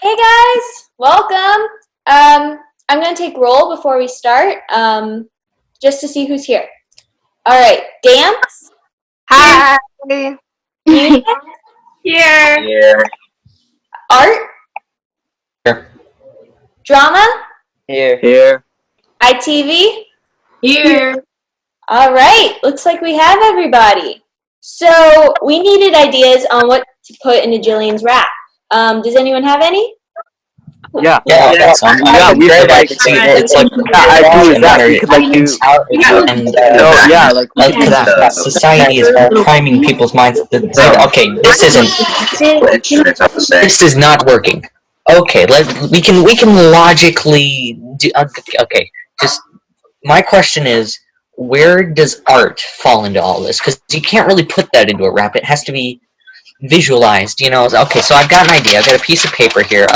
Hey guys, welcome. I'm gonna take roll before we start, just to see who's here. All right, dance, Hi. music, Here. Here. art, Here. drama, Here. ITV. Here. All right, looks like we have everybody. So we needed ideas on what to put into Jillian's rap. Does anyone have any? Yeah. Yeah, Yeah. we Great like idea. it's like I agree with that. We could like do and yeah, like that society is priming people's minds that okay, this is not working. Okay, we can logically do, okay. Just my question is, where does art fall into all this? Because you can't really put that into a rap. It has to be visualized, okay, so I've got an idea. I've got a piece of paper here,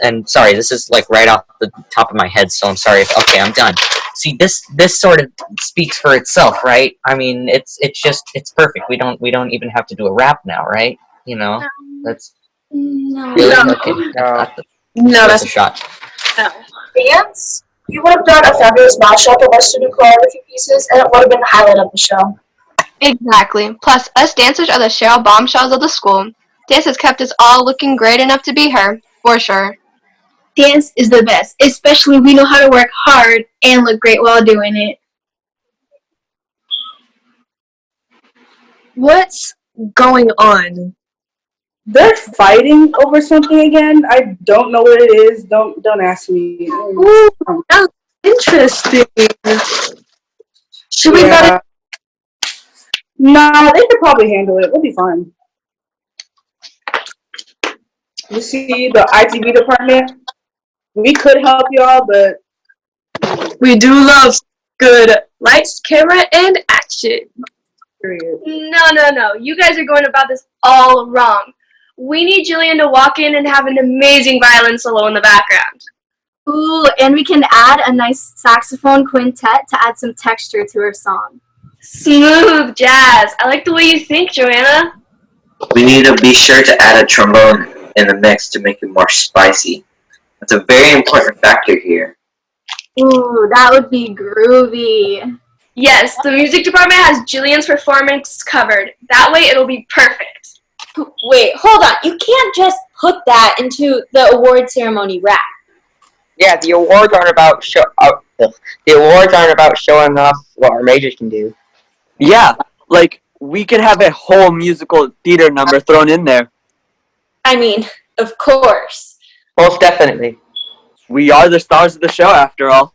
and sorry, this is like right off the top of my head, so I'm sorry okay, I'm done. See, this sort of speaks for itself, right? I mean, it's perfect. We don't even have to do a rap now, right? That's No. really No. okay. No, That's a shot. Dance, you would have done a fabulous mashup of our student choreography pieces, and it would have been the highlight of the show. exactly. Plus, us dancers are the Cheryl bombshells of the school. Dance has kept us all looking great enough to be her, for sure. Dance is the best, especially we know how to work hard and look great while doing it. What's going on? They're fighting over something again. I don't know what it is. Don't ask me. Ooh, that's interesting. Should we better? No, they could probably handle it. We'll be fine. You see, the ITV department, we could help y'all, but We do love good lights, camera, and action. period. No. You guys are going about this all wrong. We need Jillian to walk in and have an amazing violin solo in the background. Ooh, and we can add a nice saxophone quintet to add some texture to her song. Smooth jazz. I like the way you think, Joanna. We need to be sure to add a trombone in the mix to make it more spicy. That's a very important factor here. Ooh, that would be groovy. Yes, the music department has Jillian's performance covered. That way it'll be perfect. Wait, hold on. You can't just put that into the award ceremony rap. Yeah, the awards aren't about showing off what our majors can do. Yeah, like we could have a whole musical theater number thrown in there. I mean, of course. Most definitely. We are the stars of the show, after all.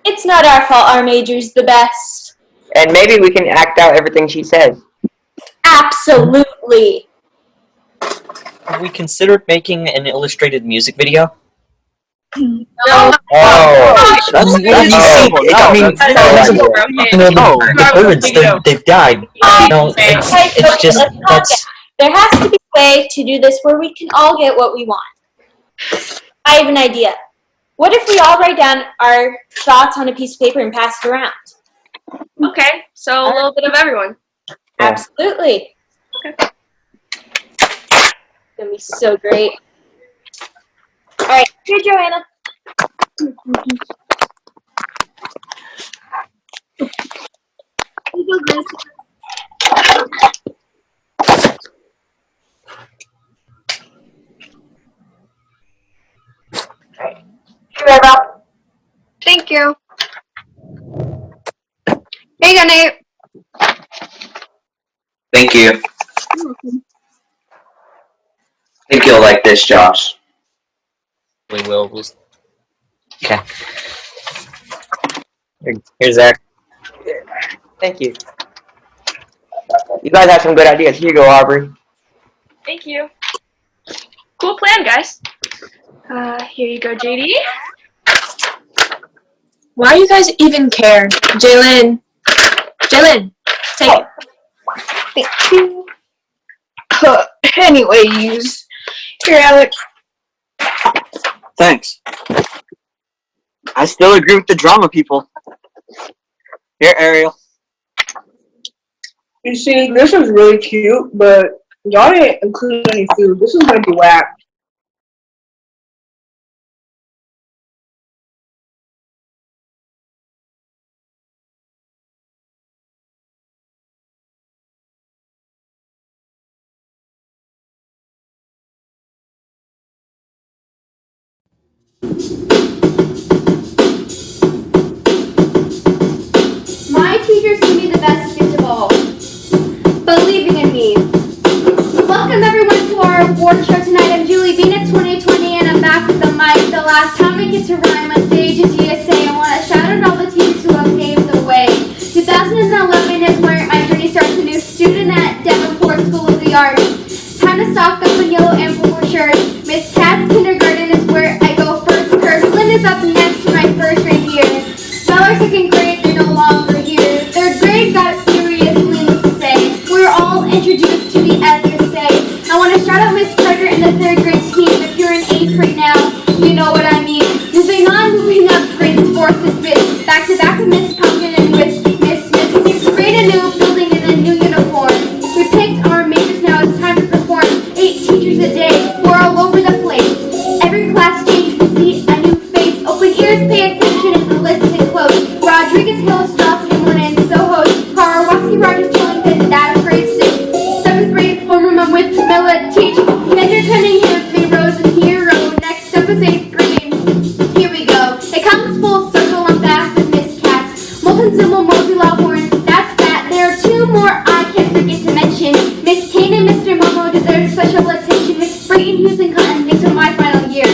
It's not our fault our major's the best. And maybe we can act out everything she says. Absolutely. Have we considered making an illustrated music video? No. Oh, That's I mean, the birds, they've died. It's just, Let's calm that's, down. There has to be a way to do this where we can all get what we want. I have an idea. What if we all write down our thoughts on a piece of paper and pass it around? Okay, so a little bit of everyone. Yeah. Absolutely. Okay. It's gonna be so great. All right, here, Joanna. Here you go, Grace. Here, Rob. Thank you. Here you go, Nate. Thank you. I think you'll like this, Josh. we will. Okay. Here's Zach. thank you. You guys have some good ideas. Here you go, Aubrey. Thank you. Cool plan, guys. Here you go, JD. Why do you guys even care? Jalen, take it. Thank you. Anyways, here, Alec. Thanks. I still agree with the drama people. Here, Ariel. You see, this is really cute, but y'all didn't include any food. This is gonna be whack. award show tonight. I'm Julie Bean, it's 2020, and I'm back with the mic. The last time I get to rhyme on stage at DSA, I want to shout out all the teams who have paved the way. 2011 is where my journey starts, a new student at Davenport School of the Arts. Time to stock up on yellow and purple shirts. Miss Kat's kindergarten is where I go first. Kirkland is up next to my first grade year. Bell's second grade, they're no longer here. Third grade got serious, needless to say. We're all introduced to the FSA. I want to shout out Miss Carter and the third grade team. If you're in 8th grade now, you know what I mean. Moving on, moving up, grades 4th and 5th. Back to back with Miss Pumpkin and with Miss Smith. 6th grade, a new building and a new uniform. We picked our majors, now it's time to perform. 8 teachers a day, we're all over the place. Every class change, we see a new face. Open ears, pay attention, and the list is close. Rodriguez, Hill, Strauss, Hamlin, and Soho. Karawaski, Rogers, Killington, that's grade 6. 7th grade, homeroom, I'm with Mila Teach. Mender Cunningham, Bay Rose, and Hero. Next up is 8th grade. Here we go. It comes full circle, I'm back with Miss Katz. Molten Symbol, Mosey, Lawhorn, that's that. There are 2 more I can't forget to mention. Miss Kane and Mr. Momo deserve special attention. Miss Brayton, Hughes, and Cotton, these are my final year.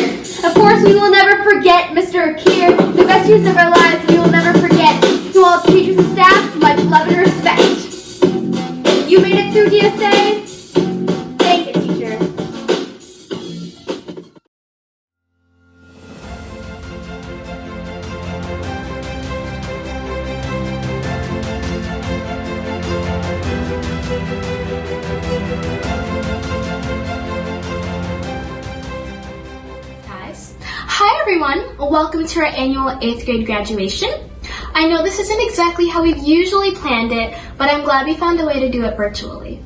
Of course, we will never forget Mr. Keir, the best years of our lives we will never forget. To all teachers and staff, much love and respect. If you made it through DSA, thank you, teacher. Hi everyone, welcome to our annual 8th grade graduation. I know this isn't exactly how we've usually planned it, but I'm glad we found a way to do it virtually.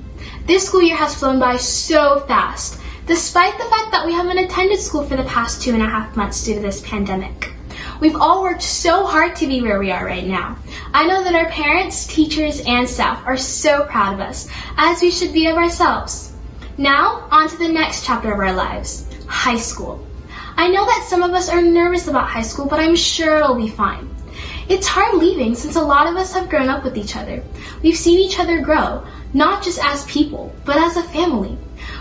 This school year has flown by so fast, despite the fact that we haven't attended school for the past 2.5 months due to this pandemic. We've all worked so hard to be where we are right now. I know that our parents, teachers, and staff are so proud of us, as we should be of ourselves. Now, on to the next chapter of our lives, high school. I know that some of us are nervous about high school, but I'm sure it'll be fine. It's hard leaving since a lot of us have grown up with each other. We've seen each other grow, not just as people, but as a family.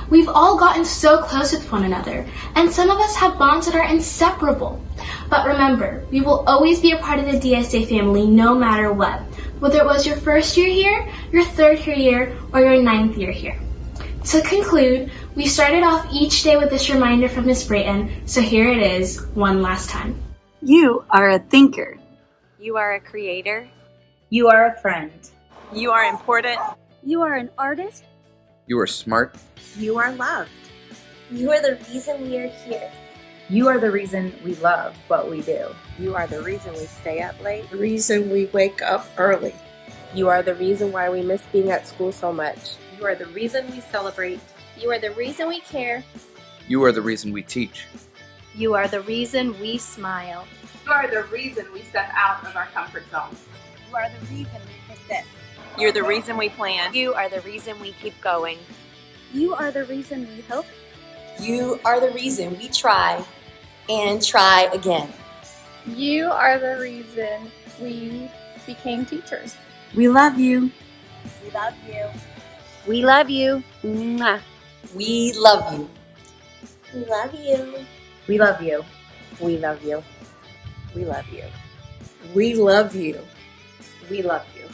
We've all gotten so close with one another, and some of us have bonds that are inseparable. But remember, we will always be a part of the DSA family no matter what, whether it was your first year here, your 3rd year, or your 9th year here. To conclude, we started off each day with this reminder from Miss Brayton, so here it is one last time. You are a thinker. You are a creator. You are a friend. You are important. You are an artist. You are smart. You are loved. You are the reason we are here. You are the reason we love what we do. You are the reason we stay up late. The reason we wake up early. You are the reason why we miss being at school so much. You are the reason we celebrate. You are the reason we care. You are the reason we teach. You are the reason we smile. You are the reason we step out of our comfort zone. You are the reason we persist. You're the reason we plan. You are the reason we keep going. You are the reason we hope. You are the reason we try and try again. You are the reason we became teachers. We love you. We love you. We love you. Mwah. We love you. We love you. We love you. We love you. We love you. We love you. We love you.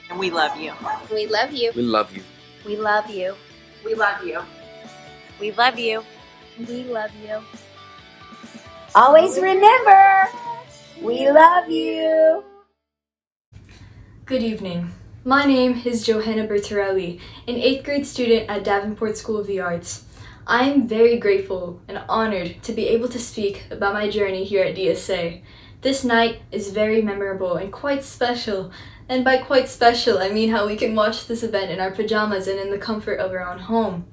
And we love you. We love you. We love you. We love you. We love you. We love you. We love you. Always remember, we love you. Good evening. My name is Johanna Bertarelli, an 8th grade student at Davenport School of the Arts. I am very grateful and honored to be able to speak about my journey here at DSA. This night is very memorable and quite special. And by quite special, I mean how we can watch this event in our pajamas and in the comfort of our own home.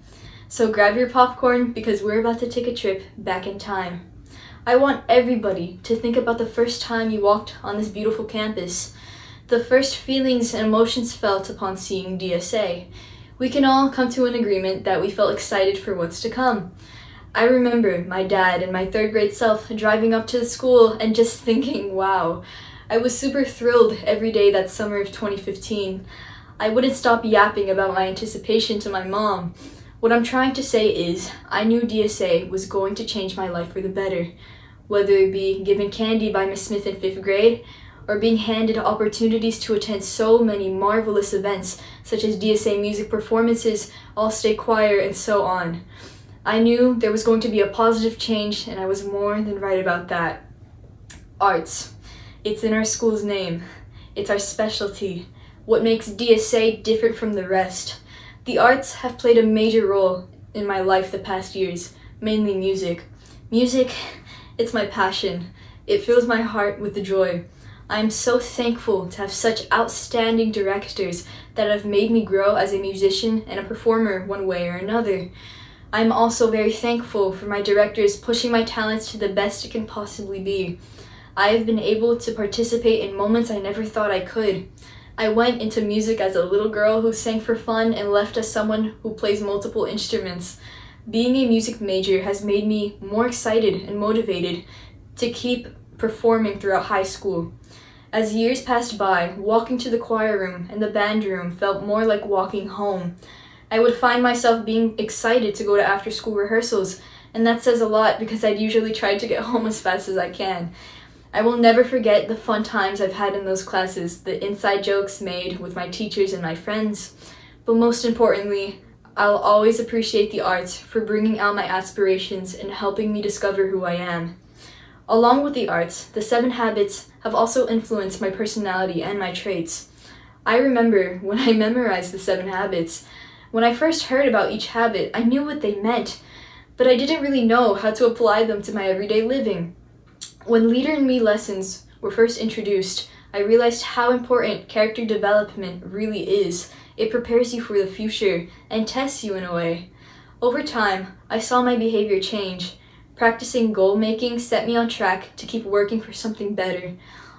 So grab your popcorn because we're about to take a trip back in time. I want everybody to think about the first time you walked on this beautiful campus, the first feelings and emotions felt upon seeing DSA. We can all come to an agreement that we felt excited for what's to come. I remember my dad and my 3rd grade self driving up to the school and just thinking, wow. I was super thrilled every day that summer of 2015. I wouldn't stop yapping about my anticipation to my mom. What I'm trying to say is, I knew DSA was going to change my life for the better, whether it be given candy by Miss Smith in 5th grade, or being handed opportunities to attend so many marvelous events, such as DSA music performances, all-state choir, and so on. I knew there was going to be a positive change, and I was more than right about that. Arts. It's in our school's name. It's our specialty. What makes DSA different from the rest. The arts have played a major role in my life the past years, mainly music. Music, it's my passion. It fills my heart with joy. I am so thankful to have such outstanding directors that have made me grow as a musician and a performer one way or another. I am also very thankful for my directors pushing my talents to the best it can possibly be. I have been able to participate in moments I never thought I could. I went into music as a little girl who sang for fun and left as someone who plays multiple instruments. Being a music major has made me more excited and motivated to keep performing throughout high school. As years passed by, walking to the choir room and the band room felt more like walking home. I would find myself being excited to go to after-school rehearsals, and that says a lot because I'd usually try to get home as fast as I can. I will never forget the fun times I've had in those classes, the inside jokes made with my teachers and my friends. But most importantly, I'll always appreciate the arts for bringing out my aspirations and helping me discover who I am. Along with the arts, the 7 habits have also influenced my personality and my traits. I remember when I memorized the 7 habits. When I first heard about each habit, I knew what they meant, but I didn't really know how to apply them to my everyday living. When Leader in Me lessons were first introduced, I realized how important character development really is. It prepares you for the future and tests you in a way. Over time, I saw my behavior change. Practicing goal making set me on track to keep working for something better.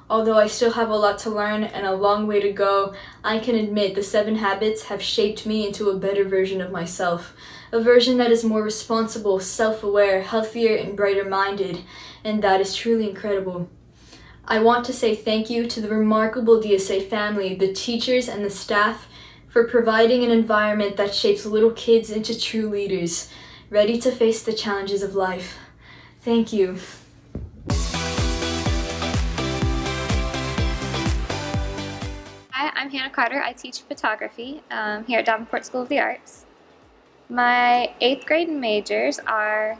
Although I still have a lot to learn and a long way to go, I can admit the 7 habits have shaped me into a better version of myself. A version that is more responsible, self-aware, healthier, and brighter-minded, and that is truly incredible. I want to say thank you to the remarkable DSA family, the teachers, and the staff for providing an environment that shapes little kids into true leaders, ready to face the challenges of life. Thank you. Hi, I'm Hannah Carter. I teach photography here at Davenport School of the Arts. My 8th grade majors are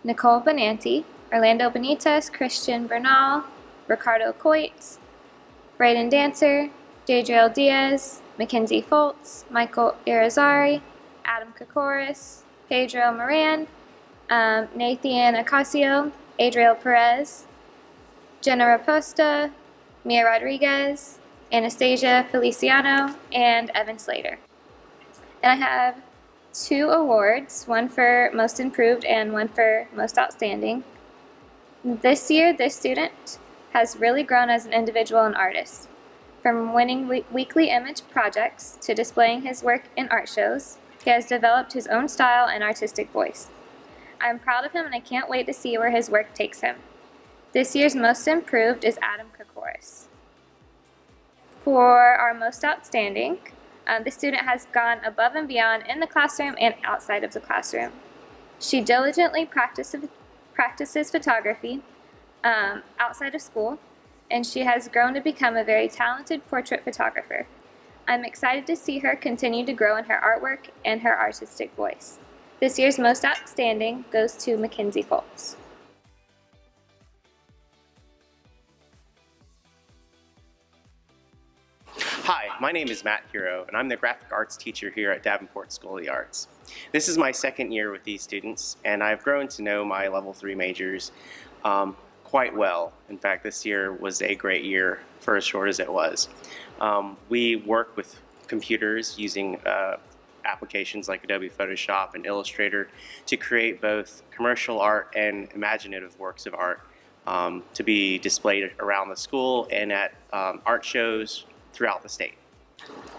Nicole Benanti, Orlando Benitez, Christian Bernal, Ricardo Coit, Braden Dancer, Jadriel Diaz, Mackenzie Foltz, Michael Irizarry, Adam Kokoris, Pedro Moran, Nathan Acasio, Adriel Perez, Jenna Raposta, Mia Rodriguez, Anastasia Feliciano, and Evan Slater. And I have 2 awards, one for Most Improved and one for Most Outstanding. This year, this student has really grown as an individual and artist. From winning weekly image projects to displaying his work in art shows, he has developed his own style and artistic voice. I'm proud of him and I can't wait to see where his work takes him. This year's Most Improved is Adam Kokoris. For our Most Outstanding, the student has gone above and beyond in the classroom and outside of the classroom. She diligently practices photography outside of school, and she has grown to become a very talented portrait photographer. I'm excited to see her continue to grow in her artwork and her artistic voice. This year's Most Outstanding goes to Mackenzie Foltz. Hi, my name is Matt Hero, and I'm the graphic arts teacher here at Davenport School of the Arts. This is my 2nd year with these students, and I've grown to know my level 3 majors quite well. In fact, this year was a great year for as short as it was. We work with computers using applications like Adobe Photoshop and Illustrator to create both commercial art and imaginative works of art to be displayed around the school and at art shows throughout the state.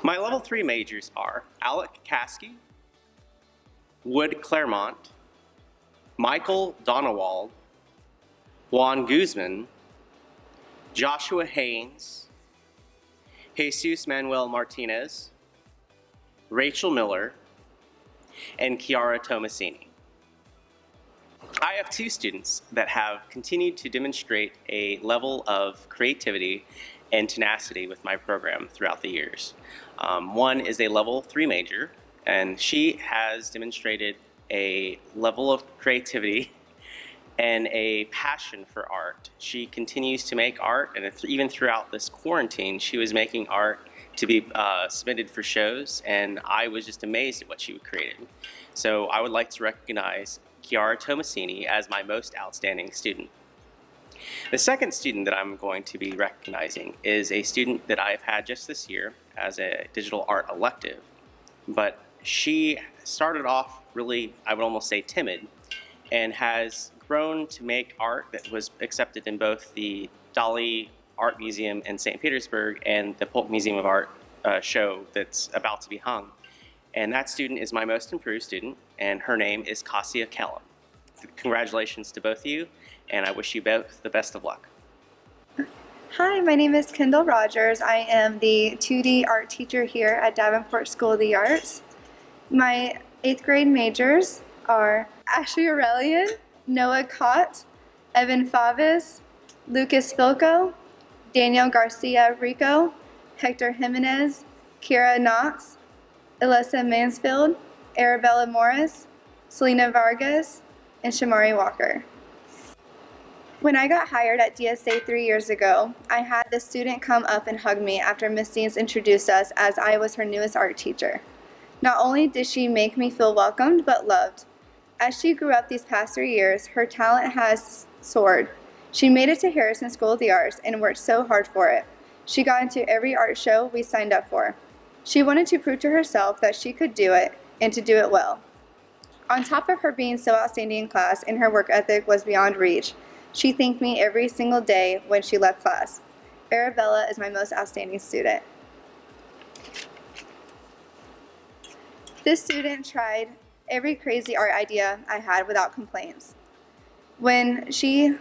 My level 3 majors are Alec Caskey, Wood Claremont, Michael Donewald, Juan Guzman, Joshua Haynes, Jesus Manuel Martinez, Rachel Miller, and Chiara Tomasini. I have two students that have continued to demonstrate a level of creativity and tenacity with my program throughout the years. One is a level 3 major, and she has demonstrated a level of creativity and a passion for art. She continues to make art, and even throughout this quarantine, she was making art to be submitted for shows, and I was just amazed at what she created. So I would like to recognize Chiara Tomasini as my most outstanding student. The second student that I'm going to be recognizing is a student that I've had just this year as a digital art elective, but she started off really, I would almost say, timid, and has grown to make art that was accepted in both the Dali Art Museum in St. Petersburg and the Polk Museum of Art show that's about to be hung. And that student is my most improved student, and her name is Kasia Kellum. Congratulations to both of you, and I wish you both the best of luck. Hi, my name is Kendall Rogers. I am the 2D art teacher here at Davenport School of the Arts. My 8th grade majors are Ashley Aurelian, Noah Cott, Evan Favis, Lucas Filco, Daniel Garcia Rico, Hector Jimenez, Kira Knox, Alyssa Mansfield, Arabella Morris, Selena Vargas, and Shamari Walker. When I got hired at DSA 3 years ago, I had this student come up and hug me after Miss Deans introduced us as I was her newest art teacher. Not only did she make me feel welcomed, but loved. As she grew up these past 3 years, her talent has soared. She made it to Harrison School of the Arts and worked so hard for it. She got into every art show we signed up for. She wanted to prove to herself that she could do it, and to do it well. On top of her being so outstanding in class, and her work ethic was beyond reach, she thanked me every single day when she left class. Arabella is my most outstanding student. This student tried every crazy art idea I had without complaints. When she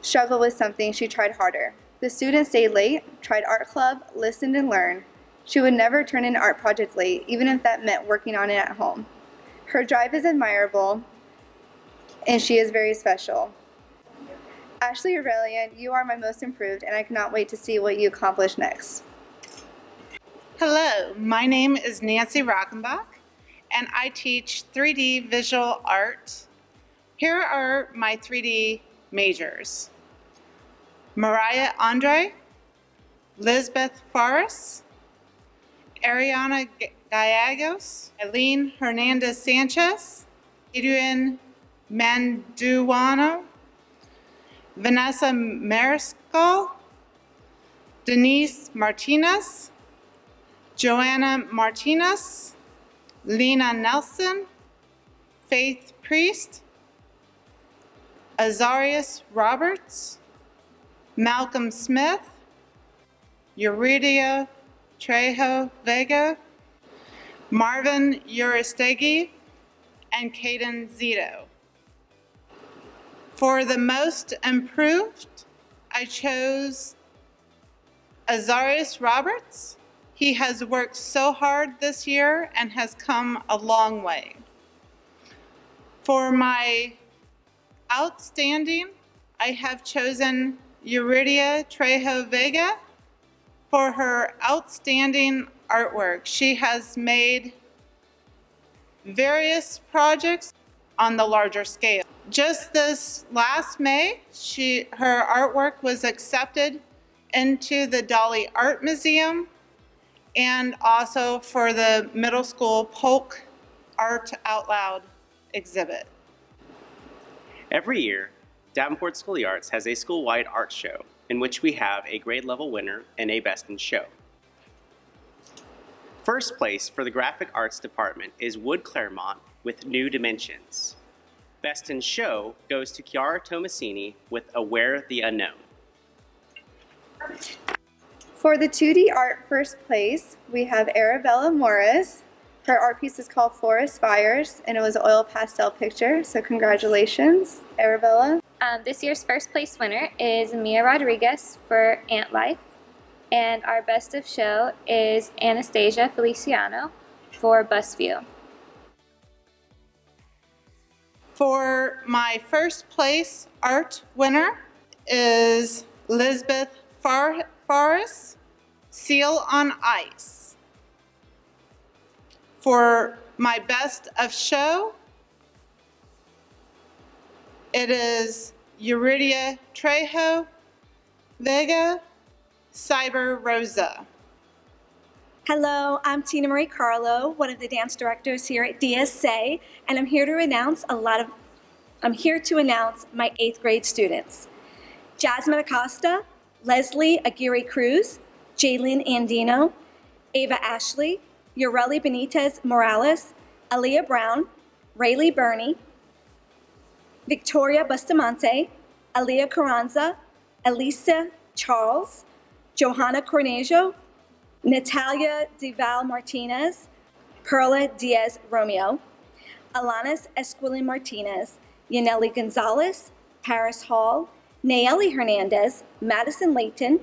struggled with something, she tried harder. The student stayed late, tried art club, listened and learned. She would never turn in an art project late, even if that meant working on it at home. Her drive is admirable, and she is very special. Ashley Aurelian, you are my most improved, and I cannot wait to see what you accomplish next. Hello, my name is Nancy Rockenbach, and I teach 3D visual art. Here are my 3D majors: Mariah Andre, Lisbeth Forrest, Ariana Gallegos, Eileen Hernandez Sanchez, Adrian Manduano, Vanessa Mariscal, Denise Martinez, Joanna Martinez, Lena Nelson, Faith Priest, Azarias Roberts, Malcolm Smith, Euridia Trejo Vega, Marvin Uristegi, and Caden Zito. For the most improved, I chose Azarias Roberts. He has worked so hard this year and has come a long way. For my outstanding, I have chosen Euridia Trejo Vega for her outstanding artwork. She has made various projects on the larger scale. Just this last May, her artwork was accepted into the Dali Art Museum and also for the middle school Polk Art Out Loud exhibit. Every year, Davenport School of the Arts has a school-wide art show in which we have a grade level winner and a best in show. First place for the graphic arts department is Wood Claremont with New Dimensions. Best in show goes to Chiara Tomasini with Aware the Unknown. For the 2D art first place, we have Arabella Morris. Her art piece is called Forest Fires, and it was an oil pastel picture, so congratulations, Arabella. This year's first place winner is Mia Rodriguez for Ant Life, and our best of show is Anastasia Feliciano for Bus View. For my first place art winner is Lisbeth Forrest, Seal on Ice. For my best of show, it is Euridia Trejo Vega, Cyber Rosa. Hello, I'm Tina Marie Carlo, one of the dance directors here at DSA, and I'm here to announce my 8th grade students. Jasmine Acosta, Leslie Aguirre Cruz, Jaylene Andino, Ava Ashley, Ureli Benitez Morales, Aaliyah Brown, Rayleigh Burney, Victoria Bustamante, Aaliyah Carranza, Elisa Charles, Johanna Cornejo, Natalia Deval Martinez, Perla Diaz Romeo, Alanis Esquilin Martinez, Yaneli Gonzalez, Paris Hall, Nayeli Hernandez, Madison Layton,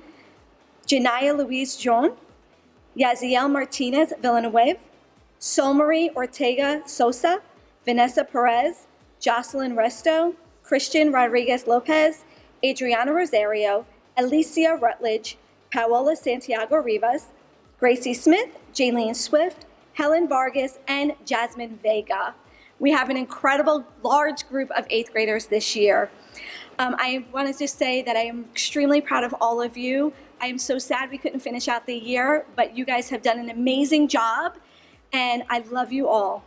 Janaya Louise John, Yaziel Martinez Villanueva, Solmarie Ortega Sosa, Vanessa Perez, Jocelyn Resto, Christian Rodriguez Lopez, Adriana Rosario, Alicia Rutledge, Paola Santiago Rivas, Gracie Smith, Jaylene Swift, Helen Vargas, and Jasmine Vega. We have an incredible large group of 8th graders this year. I want to just say that I am extremely proud of all of you. I am so sad we couldn't finish out the year, but you guys have done an amazing job, and I love you all.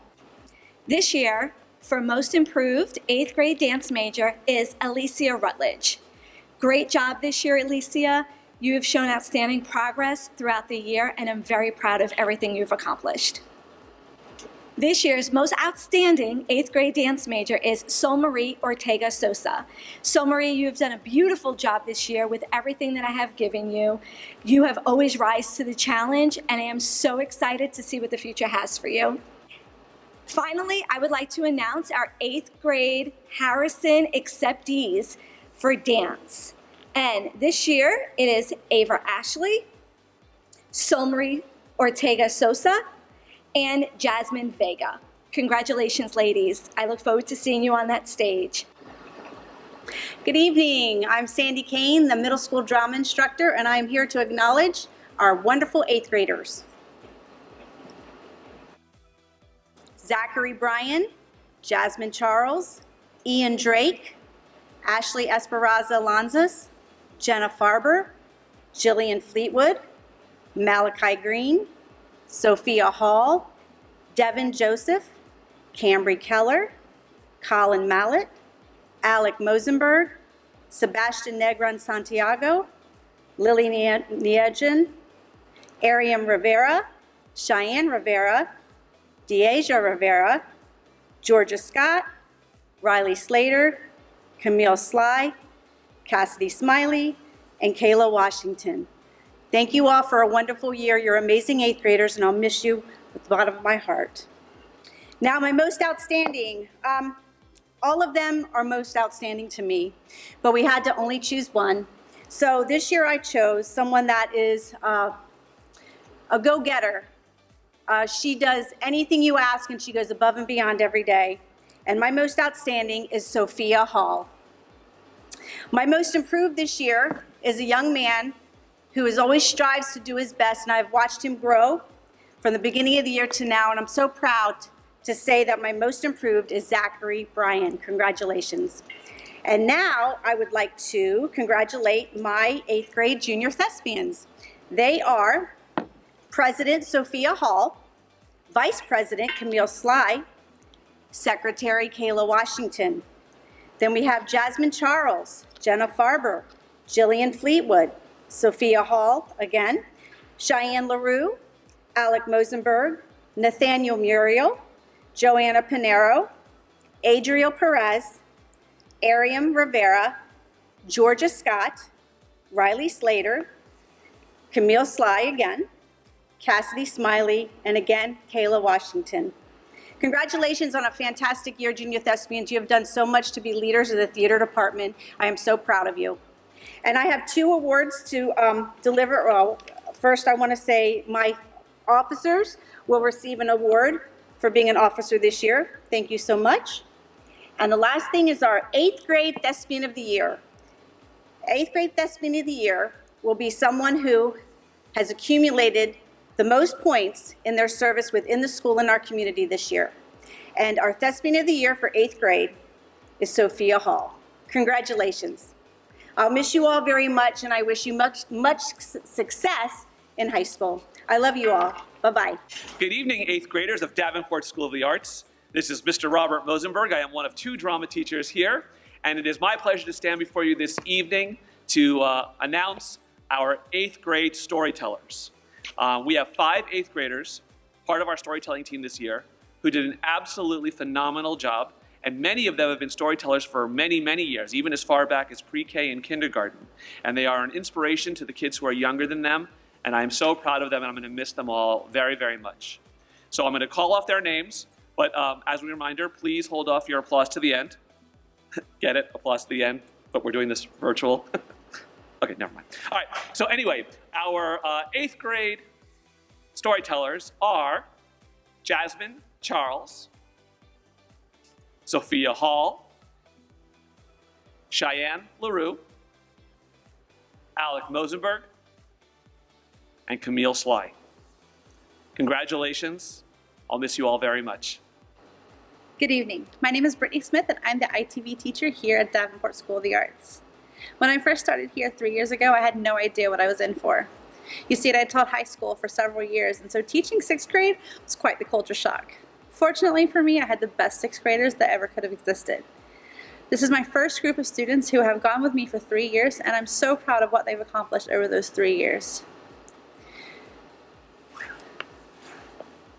This year, for Most Improved 8th grade dance major is Alicia Rutledge. Great job this year, Alicia. You have shown outstanding progress throughout the year, and I'm very proud of everything you've accomplished. This year's most outstanding 8th grade dance major is Solmarie Ortega Sosa. Solmarie, you have done a beautiful job this year with everything that I have given you. You have always risen to the challenge, and I am so excited to see what the future has for you. Finally, I would like to announce our 8th grade Harrison acceptees for dance. And this year, it is Ava Ashley, Solmarie Ortega Sosa, and Jasmine Vega. Congratulations, ladies. I look forward to seeing you on that stage. Good evening. I'm Sandy Kane, the middle school drama instructor, and I'm here to acknowledge our wonderful 8th graders. Zachary Bryan, Jasmine Charles, Ian Drake, Ashley Esperanza Lanzas, Jenna Farber, Jillian Fleetwood, Malachi Green, Sophia Hall, Devin Joseph, Cambry Keller, Colin Mallett, Alec Mosenberg, Sebastian Negron Santiago, Lily Niejen, Ariam Rivera, Cheyenne Rivera, Deasia Rivera, Georgia Scott, Riley Slater, Camille Sly, Cassidy Smiley, and Kayla Washington. Thank you all for a wonderful year. You're amazing 8th graders, and I'll miss you with the bottom of my heart. Now, my most outstanding, all of them are most outstanding to me, but we had to only choose one. So this year I chose someone that is a go-getter. She does anything you ask, and she goes above and beyond every day. And my most outstanding is Sophia Hall. My most improved this year is a young man who always strives to do his best, and I've watched him grow from the beginning of the year to now, and I'm so proud to say that my most improved is Zachary Bryan. Congratulations. And now I would like to congratulate my 8th grade junior thespians. They are President Sophia Hall, Vice President Camille Sly, Secretary Kayla Washington. Then we have Jasmine Charles, Jenna Farber, Jillian Fleetwood, Sophia Hall again, Cheyenne LaRue, Alec Mosenberg, Nathaniel Muriel, Joanna Pinero, Adriel Perez, Ariam Rivera, Georgia Scott, Riley Slater, Camille Sly again, Cassidy Smiley, and again, Kayla Washington. Congratulations on a fantastic year, Junior Thespians. You have done so much to be leaders of the theater department. I am so proud of you. And I have 2 awards to deliver. Well, first I want to say my officers will receive an award for being an officer this year. Thank you so much. And the last thing is our 8th grade Thespian of the Year. 8th grade Thespian of the Year will be someone who has accumulated the most points in their service within the school and our community this year. And our Thespian of the Year for 8th grade is Sophia Hall. Congratulations. I'll miss you all very much, and I wish you much success in high school. I love you all. Bye-bye. Good evening, 8th graders of Davenport School of the Arts. This is Mr. Robert Mosenberg. I am one of 2 drama teachers here, and it is my pleasure to stand before you this evening to announce our 8th grade storytellers. We have 5 8th graders, part of our storytelling team this year, who did an absolutely phenomenal job, and many of them have been storytellers for many, many years, even as far back as pre-K and kindergarten. And they are an inspiration to the kids who are younger than them, and I'm so proud of them, and I'm going to miss them all very, very much. So I'm going to call off their names, but as a reminder, please hold off your applause to the end. Get it? Applause to the end, but we're doing this virtual. Okay, never mind. All right, so anyway, our 8th grade storytellers are Jasmine Charles, Sophia Hall, Cheyenne LaRue, Alec Mosenberg, and Camille Sly. Congratulations. I'll miss you all very much. Good evening. My name is Brittany Smith, and I'm the ITV teacher here at Davenport School of the Arts. When I first started here 3 years ago, I had no idea what I was in for. You see, I taught high school for several years, and so teaching 6th grade was quite the culture shock. Fortunately for me, I had the best 6th graders that ever could have existed. This is my first group of students who have gone with me for 3 years, and I'm so proud of what they've accomplished over those 3 years.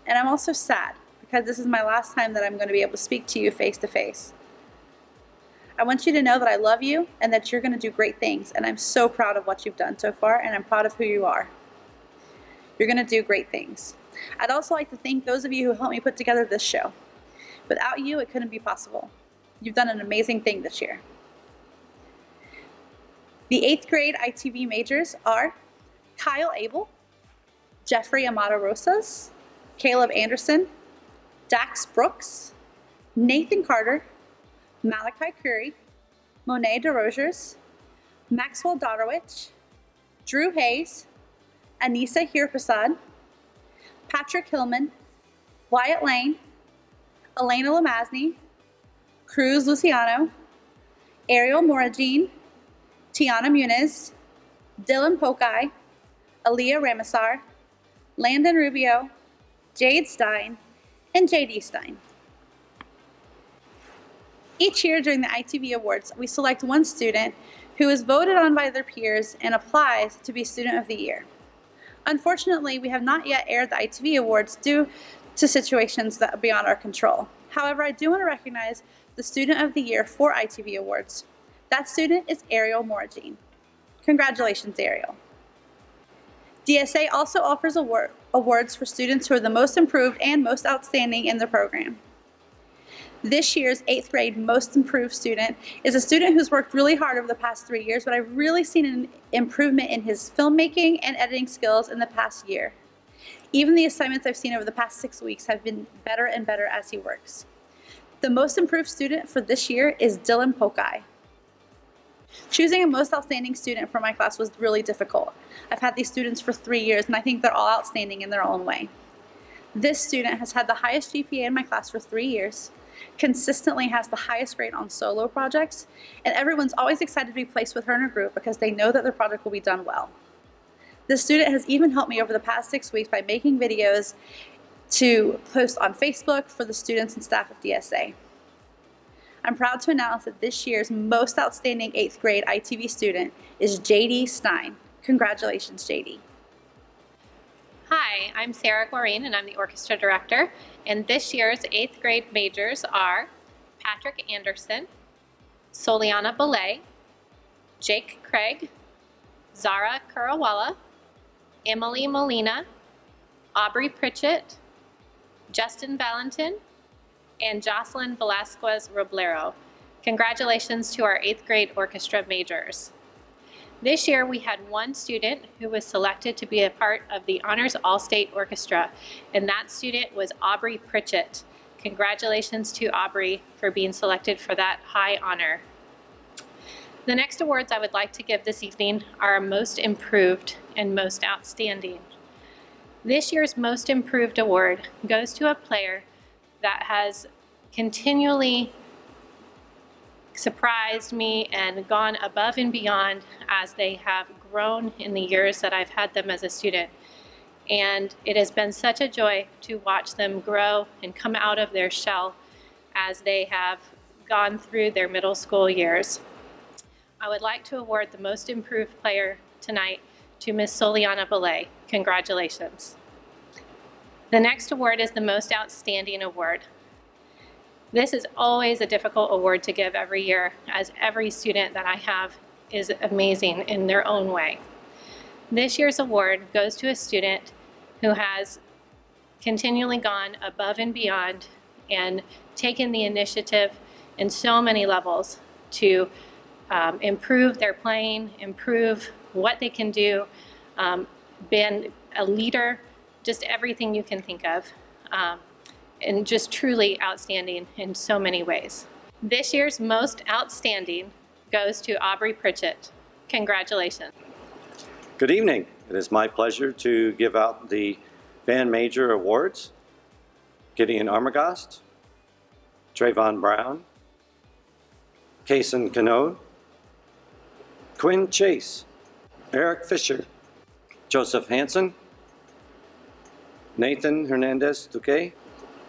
And I'm also sad, because this is my last time that I'm going to be able to speak to you face to face. I want you to know that I love you and that you're going to do great things, and I'm so proud of what you've done so far, and I'm proud of who you are. You're going to do great things. I'd also like to thank those of you who helped me put together this show. Without you, it couldn't be possible. You've done an amazing thing this year. The 8th grade ITV majors are Kyle Abel, Jeffrey Amato Rosas, Caleb Anderson, Dax Brooks, Nathan Carter, Malachi Curry, Monet DeRogers, Maxwell Dodowich, Drew Hayes, Anissa Hirprasad, Patrick Hillman, Wyatt Lane, Elena Lamazny, Cruz Luciano, Ariel Moragine, Tiana Muniz, Dylan Pokai, Aaliyah Ramasar, Landon Rubio, Jade Stein, and JD Stein. Each year during the ITV Awards, we select one student who is voted on by their peers and applies to be Student of the Year. Unfortunately, we have not yet aired the ITV Awards due to situations that are beyond our control. However, I do want to recognize the Student of the Year for ITV Awards. That student is Ariel Moragine. Congratulations, Ariel. DSA also offers awards for students who are the most improved and most outstanding in the program. This year's 8th grade most improved student is a student who's worked really hard over the past 3 years, but I've really seen an improvement in his filmmaking and editing skills in the past year. Even the assignments I've seen over the past 6 weeks have been better and better as he works. The most improved student for this year is Dylan Pokai. Choosing a most outstanding student for my class was really difficult. I've had these students for 3 years, and I think they're all outstanding in their own way. This student has had the highest GPA in my class for 3 years, consistently has the highest grade on solo projects, and everyone's always excited to be placed with her in a group because they know that their project will be done well. This student has even helped me over the past 6 weeks by making videos to post on Facebook for the students and staff of DSA. I'm proud to announce that this year's most outstanding 8th grade ITV student is JD Stein. Congratulations, JD. Hi, I'm Sarah Goreen, and I'm the orchestra director. And this year's 8th grade majors are Patrick Anderson, Soliana Belay, Jake Craig, Zara Kurawala, Emily Molina, Aubrey Pritchett, Justin Valentin, and Jocelyn Velasquez Roblero. Congratulations to our 8th grade orchestra majors. This year we had one student who was selected to be a part of the Honors All-State Orchestra, and that student was Aubrey Pritchett. Congratulations to Aubrey for being selected for that high honor. The next awards I would like to give this evening are Most Improved and Most Outstanding. This year's Most Improved award goes to a player that has continually surprised me and gone above and beyond as they have grown in the years that I've had them as a student. And it has been such a joy to watch them grow and come out of their shell as they have gone through their middle school years. I would like to award the Most Improved player tonight to Miss Soliana Belay. Congratulations. The next award is the Most Outstanding Award. This is always a difficult award to give every year, as every student that I have is amazing in their own way. This year's award goes to a student who has continually gone above and beyond and taken the initiative in so many levels to improve their playing, improve what they can do, been a leader, just everything you can think of, and just truly outstanding in so many ways. This year's Most Outstanding goes to Aubrey Pritchett. Congratulations. Good evening. It is my pleasure to give out the Band Major Awards. Gideon Armagast, Trayvon Brown, Kason Canode, Quinn Chase, Eric Fisher, Joseph Hansen, Nathan Hernandez Duque,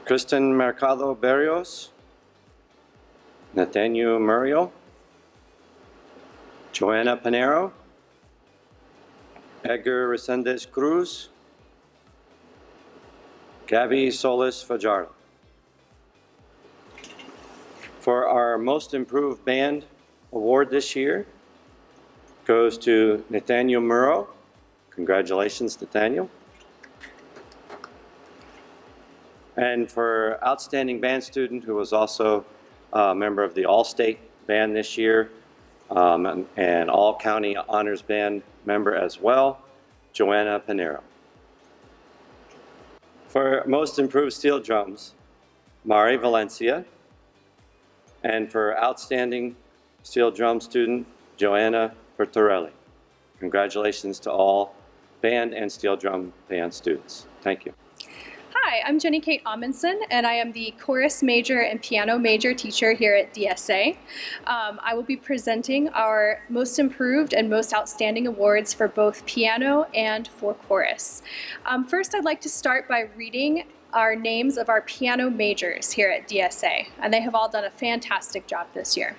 Kristen Mercado Berrios, Nathaniel Muriel, Joanna Panero, Edgar Resendez Cruz, Gabby Solis Fajardo. For our Most Improved Band Award this year goes to Nathaniel Murrow. Congratulations, Nathaniel. And for Outstanding Band Student, who was also a member of the All-State Band this year, and All-County Honors Band member as well, Joanna Panero. For Most Improved Steel Drums, Mari Valencia. And for Outstanding Steel Drum Student, Joanna Bertorelli. Congratulations to all band and steel drum band students. Thank you. Hi, I'm Jenny Kate Amundsen, and I am the chorus major and piano major teacher here at DSA. I will be presenting our Most Improved and Most Outstanding awards for both piano and for chorus. First, I'd like to start by reading our names of our piano majors here at DSA, and they have all done a fantastic job this year.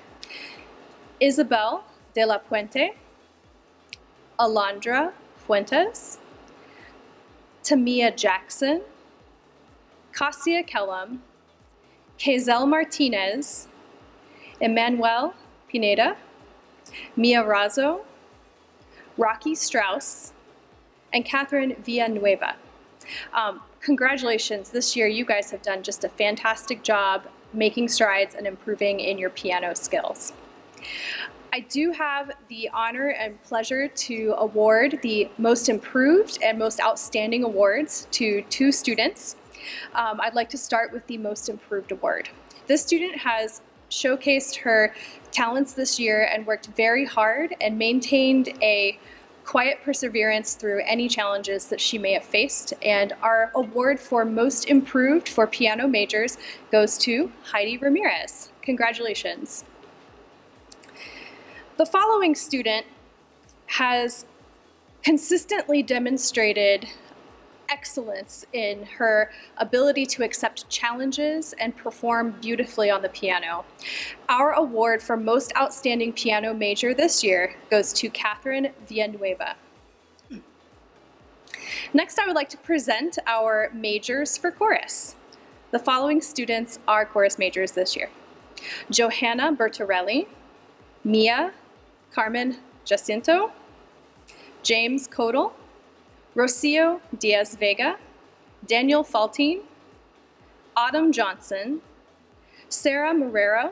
Isabel de la Puente, Alondra Fuentes, Tamia Jackson, Cassia Kellum, Kazel Martinez, Emmanuel Pineda, Mia Razzo, Rocky Strauss, and Catherine Villanueva. Congratulations, this year you guys have done just a fantastic job making strides and improving in your piano skills. I do have the honor and pleasure to award the Most Improved and Most Outstanding awards to two students. I'd like to start with the Most Improved award. This student has showcased her talents this year and worked very hard and maintained a quiet perseverance through any challenges that she may have faced. And our award for Most Improved for piano majors goes to Heidi Ramirez. Congratulations. The following student has consistently demonstrated excellence in her ability to accept challenges and perform beautifully on the piano. Our award for Most Outstanding Piano Major this year goes to Catherine Villanueva. Next, I would like to present our majors for chorus. The following students are chorus majors this year: Johanna Bertorelli, Mia Carmen Jacinto, James Codal, Rocio Diaz Vega, Daniel Faltine, Autumn Johnson, Sarah Marrero,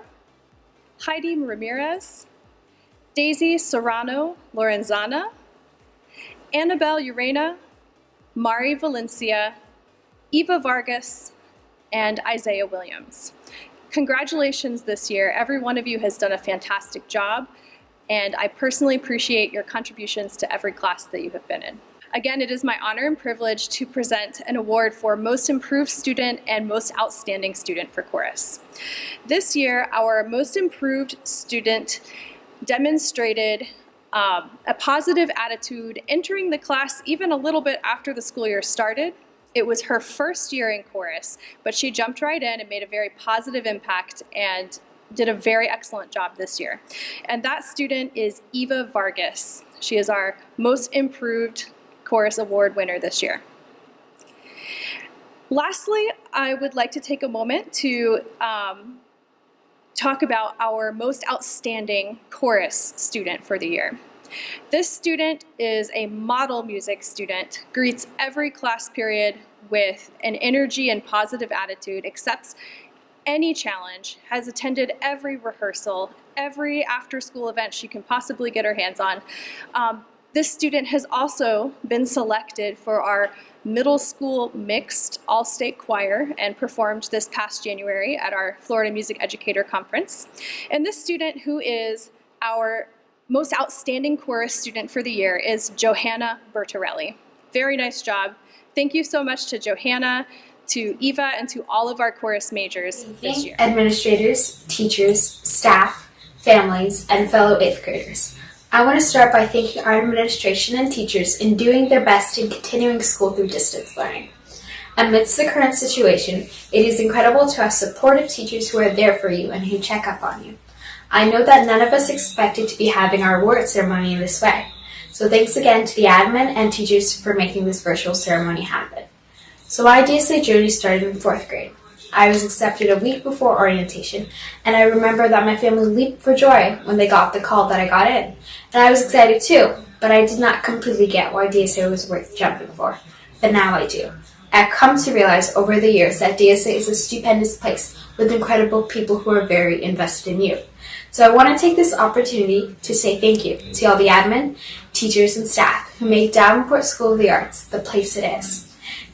Heidi Ramirez, Daisy Serrano Lorenzana, Annabelle Urena, Mari Valencia, Eva Vargas, and Isaiah Williams. Congratulations this year. Every one of you has done a fantastic job, and I personally appreciate your contributions to every class that you have been in. Again, it is my honor and privilege to present an award for Most Improved Student and Most Outstanding Student for Chorus. This year, our Most Improved Student demonstrated a positive attitude entering the class even a little bit after the school year started. It was her first year in chorus, but she jumped right in and made a very positive impact and did a very excellent job this year. And that student is Eva Vargas. She is our Most Improved Chorus Award winner this year. Lastly, I would like to take a moment to talk about our Most Outstanding Chorus student for the year. This student is a model music student, greets every class period with an energy and positive attitude, accepts any challenge, has attended every rehearsal, every after-school event she can possibly get her hands on. This student has also been selected for our middle school mixed all-state choir and performed this past January at our Florida Music Educator Conference. And this student, who is our most outstanding chorus student for the year, is Johanna Bertarelli. Very nice job. Thank you so much to Johanna, to Eva, and to all of our chorus majors this year. Administrators, teachers, staff, families, and fellow 8th graders. I want to start by thanking our administration and teachers in doing their best in continuing school through distance learning. Amidst the current situation, it is incredible to have supportive teachers who are there for you and who check up on you. I know that none of us expected to be having our award ceremony in this way, so thanks again to the admin and teachers for making this virtual ceremony happen. So my DSA journey started in 4th grade. I was accepted a week before orientation, and I remember that my family leaped for joy when they got the call that I got in. And I was excited too, but I did not completely get why DSA was worth jumping for. But now I do. I've come to realize over the years that DSA is a stupendous place with incredible people who are very invested in you. So I want to take this opportunity to say thank you to all the admin, teachers, and staff who make Davenport School of the Arts the place it is.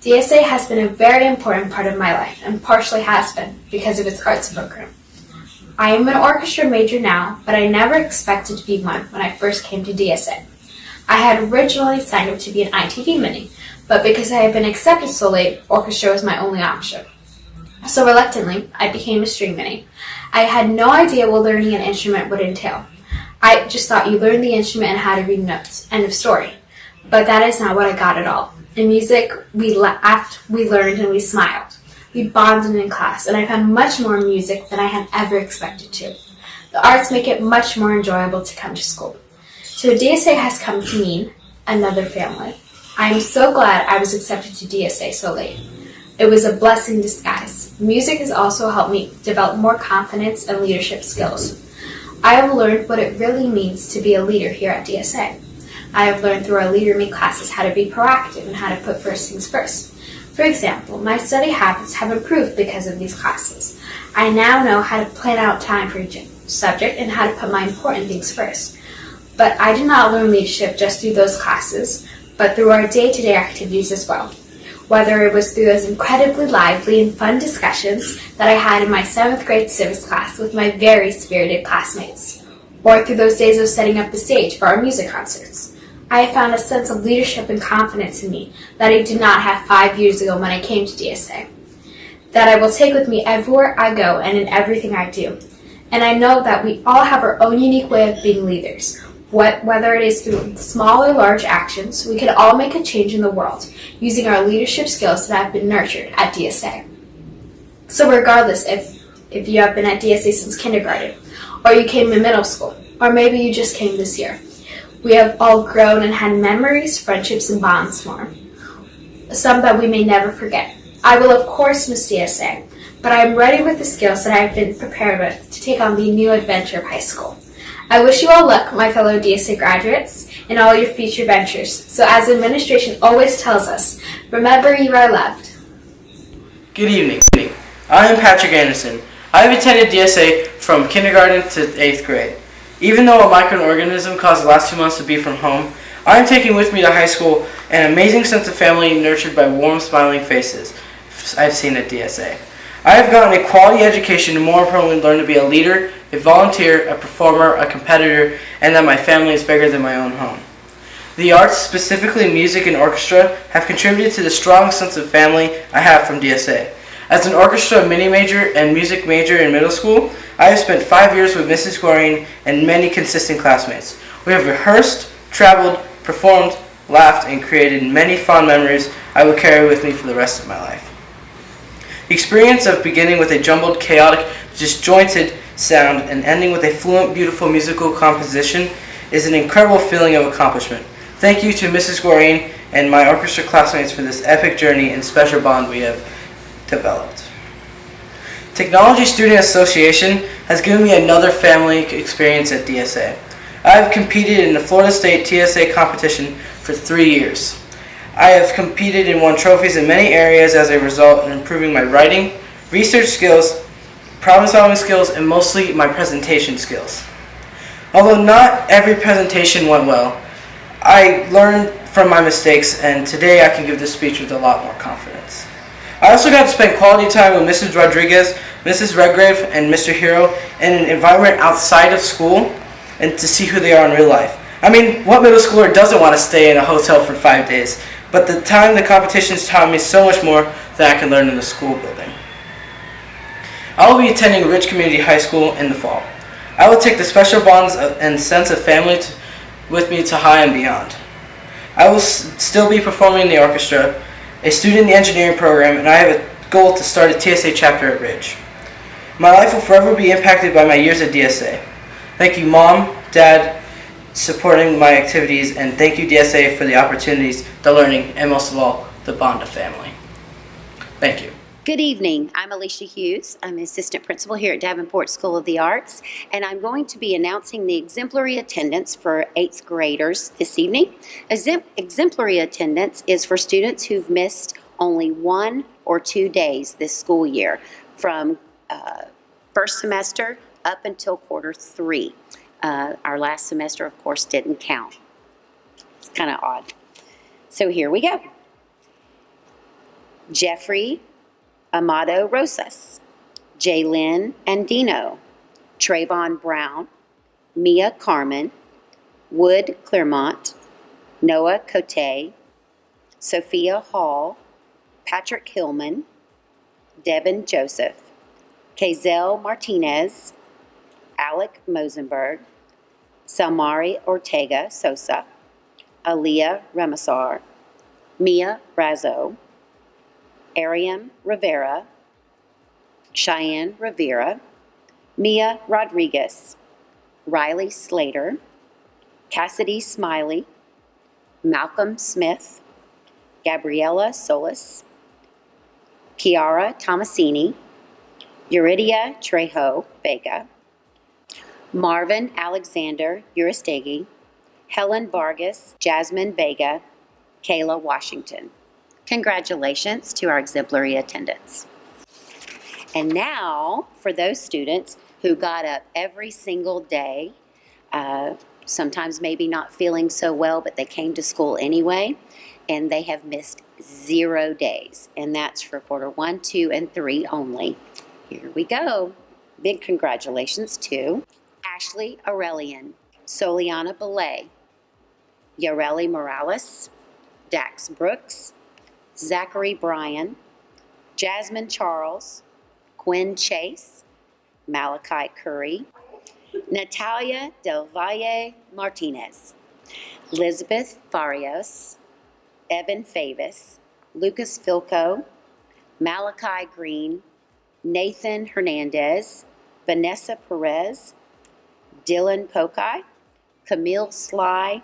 DSA has been a very important part of my life, and partially has been because of its arts program. I am an orchestra major now, but I never expected to be one when I first came to DSA. I had originally signed up to be an ITV mini, but because I had been accepted so late, orchestra was my only option. So reluctantly, I became a string mini. I had no idea what learning an instrument would entail. I just thought you learned the instrument and how to read notes, end of story. But that is not what I got at all. In music, we laughed, we learned, and we smiled. We bonded in class, and I found much more in music than I had ever expected to. The arts make it much more enjoyable to come to school. So DSA has come to mean another family. I am so glad I was accepted to DSA so late. It was a blessing in disguise. Music has also helped me develop more confidence and leadership skills. I have learned what it really means to be a leader here at DSA. I have learned through our Leader Me classes how to be proactive and how to put first things first. For example, my study habits have improved because of these classes. I now know how to plan out time for each subject and how to put my important things first. But I did not learn leadership just through those classes, but through our day-to-day activities as well. Whether it was through those incredibly lively and fun discussions that I had in my 7th grade civics class with my very spirited classmates, or through those days of setting up the stage for our music concerts. I have found a sense of leadership and confidence in me that I did not have 5 years ago when I came to DSA, that I will take with me everywhere I go and in everything I do. And I know that we all have our own unique way of being leaders. Whether it is through small or large actions, we can all make a change in the world using our leadership skills that have been nurtured at DSA. So regardless if you have been at DSA since kindergarten, or you came in middle school, or maybe you just came this year, we have all grown and had memories, friendships, and bonds formed, some that we may never forget. I will of course miss DSA, but I am ready with the skills that I have been prepared with to take on the new adventure of high school. I wish you all luck, my fellow DSA graduates, in all your future ventures. So as administration always tells us, remember you are loved. Good evening. I am Patrick Anderson. I have attended DSA from kindergarten to 8th grade. Even though a microorganism caused the last 2 months to be from home, I am taking with me to high school an amazing sense of family nurtured by warm, smiling faces I've seen at DSA. I have gotten a quality education and more importantly learned to be a leader, a volunteer, a performer, a competitor, and that my family is bigger than my own home. The arts, specifically music and orchestra, have contributed to the strong sense of family I have from DSA. As an orchestra mini major and music major in middle school, I have spent 5 years with Mrs. Gorine and many consistent classmates. We have rehearsed, traveled, performed, laughed, and created many fond memories I will carry with me for the rest of my life. The experience of beginning with a jumbled, chaotic, disjointed sound and ending with a fluent, beautiful musical composition is an incredible feeling of accomplishment. Thank you to Mrs. Gorine and my orchestra classmates for this epic journey and special bond we have developed. Technology Student Association has given me another family experience at DSA. I have competed in the Florida State TSA competition for 3 years. I have competed and won trophies in many areas as a result in improving my writing, research skills, problem-solving skills, and mostly my presentation skills. Although not every presentation went well, I learned from my mistakes, and today I can give this speech with a lot more confidence. I also got to spend quality time with Mrs. Rodriguez, Mrs. Redgrave, and Mr. Hero in an environment outside of school and to see who they are in real life. I mean, what middle schooler doesn't want to stay in a hotel for 5 days? But the competitions taught me so much more than I can learn in the school building. I will be attending Ridge Community High School in the fall. I will take the special bonds and sense of family with me to high and beyond. I will still be performing in the orchestra, a student in the engineering program, and I have a goal to start a TSA chapter at Ridge. My life will forever be impacted by my years at DSA. Thank you, Mom, Dad, supporting my activities, and thank you, DSA, for the opportunities, the learning, and most of all, the bond of family. Thank you. Good evening. I'm Alicia Hughes. I'm an assistant principal here at Davenport School of the Arts, and I'm going to be announcing the exemplary attendance for 8th graders this evening. Exemplary attendance is for students who've missed only 1 or 2 days this school year from first semester up until quarter 3. Our last semester, of course, didn't count. It's kind of odd. So here we go. Jeffrey Amado Rosas, Jaylyn Andino, Trayvon Brown, Mia Carmen, Wood Claremont, Noah Cote, Sophia Hall, Patrick Hillman, Devin Joseph, Kazel Martinez, Alec Mosenberg, Salmari Ortega Sosa, Aaliyah Remasar, Mia Brazo, Ariam Rivera, Cheyenne Rivera, Mia Rodriguez, Riley Slater, Cassidy Smiley, Malcolm Smith, Gabriella Solis, Kiara Tomasini, Yuridia Trejo Vega, Marvin Alexander Uristegi, Helen Vargas, Jasmine Vega, Kayla Washington. Congratulations to our exemplary attendance. And now, for those students who got up every single day, sometimes maybe not feeling so well, but they came to school anyway, and they have missed 0 days. And that's for quarter 1, 2, and 3 only. Here we go. Big congratulations to Ashley Aurelian, Soliana Belay, Yareli Morales, Dax Brooks, Zachary Bryan, Jasmine Charles, Quinn Chase, Malachi Curry, Natalia Del Valle Martinez, Elizabeth Farias, Evan Favis, Lucas Filco, Malachi Green, Nathan Hernandez, Vanessa Perez, Dylan Pokai, Camille Sly,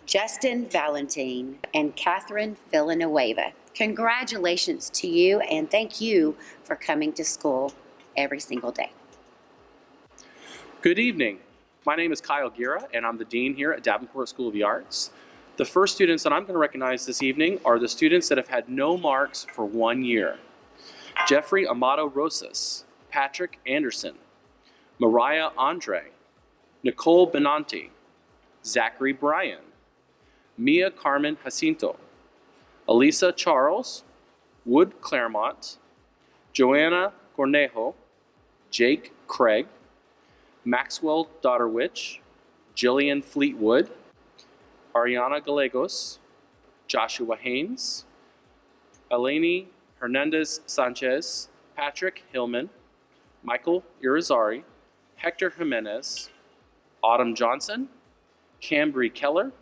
Justin Valentine, and Catherine Villanueva. Congratulations to you, and thank you for coming to school every single day. Good evening. My name is Kyle Gira, and I'm the Dean here at Davenport School of the Arts. The first students that I'm going to recognize this evening are the students that have had no marks for 1 year. Jeffrey Amato Rosas, Patrick Anderson, Mariah Andre, Nicole Benanti, Zachary Bryan, Mia Carmen Jacinto, Elisa Charles, Wood Claremont, Joanna Cornejo, Jake Craig, Maxwell Dotterwich, Jillian Fleetwood, Ariana Gallegos, Joshua Haynes, Eleni Hernandez Sanchez, Patrick Hillman, Michael Irizarry, Hector Jimenez, Autumn Johnson, Cambry Keller,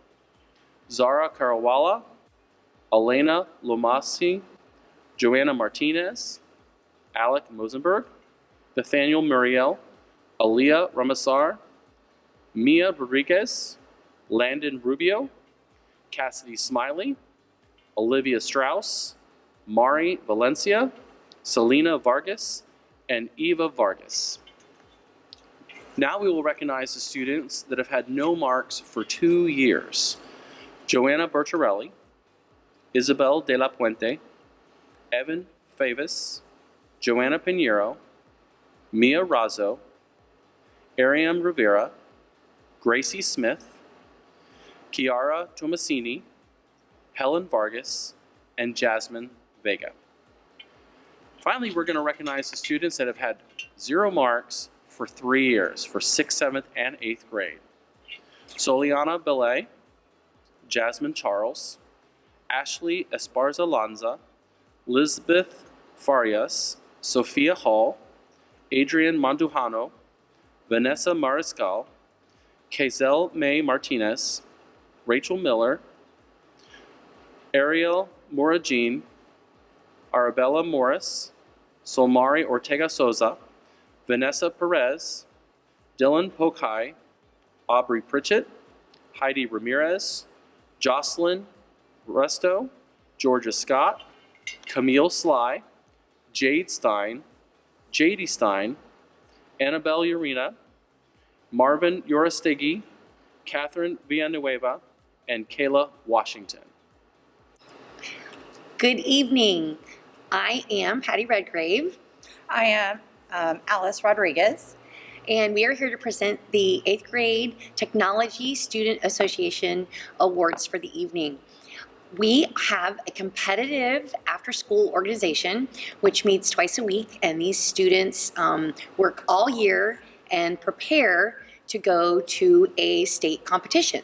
Zara Karawala, Elena Lomasi, Joanna Martinez, Alec Mosenberg, Nathaniel Muriel, Aaliyah Ramasar, Mia Rodriguez, Landon Rubio, Cassidy Smiley, Olivia Strauss, Mari Valencia, Selena Vargas, and Eva Vargas. Now we will recognize the students that have had no marks for 2 years. Joanna Bertarelli, Isabel De La Puente, Evan Favis, Joanna Pinheiro, Mia Razzo, Ariam Rivera, Gracie Smith, Chiara Tomasini, Helen Vargas, and Jasmine Vega. Finally, we're going to recognize the students that have had 0 marks for 3 years, for 6th, 7th, and 8th grade. Soliana Belay, Jasmine Charles, Ashley Esparza Lanza, Elizabeth Farias, Sophia Hall, Adrian Mandujano, Vanessa Mariscal, Kazel May Martinez, Rachel Miller, Ariel Moragin, Arabella Morris, Solmari Ortega Soza, Vanessa Perez, Dylan Pokai, Aubrey Pritchett, Heidi Ramirez, Jocelyn Resto, Georgia Scott, Camille Sly, Jade Stein, Jady Stein, Annabelle Urena, Marvin Urastegi, Catherine Villanueva, and Kayla Washington. Good evening. I am Patty Redgrave. I am Alice Rodriguez. And we are here to present the 8th grade Technology Student Association Awards for the evening. We have a competitive after-school organization which meets twice a week, and these students work all year and prepare to go to a state competition.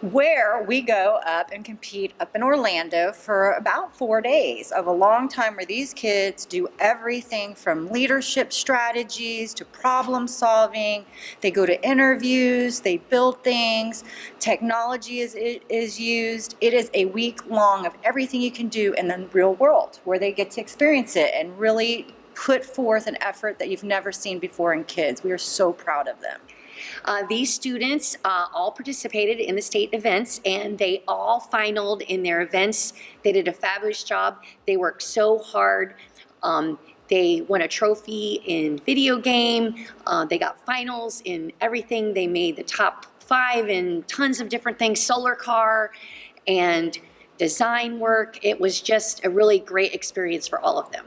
Where we go up and compete up in Orlando for about 4 days of a long time, where these kids do everything from leadership strategies to problem solving. They go to interviews, they build things, technology is used. It is a week long of everything you can do in the real world, where they get to experience it and really put forth an effort that you've never seen before in kids. We are so proud of them. These students all participated in the state events, and they all finaled in their events. They did a fabulous job. They worked so hard. They won a trophy in video game. They got finals in everything. They made the top 5 in tons of different things, solar car and design work. It was just a really great experience for all of them.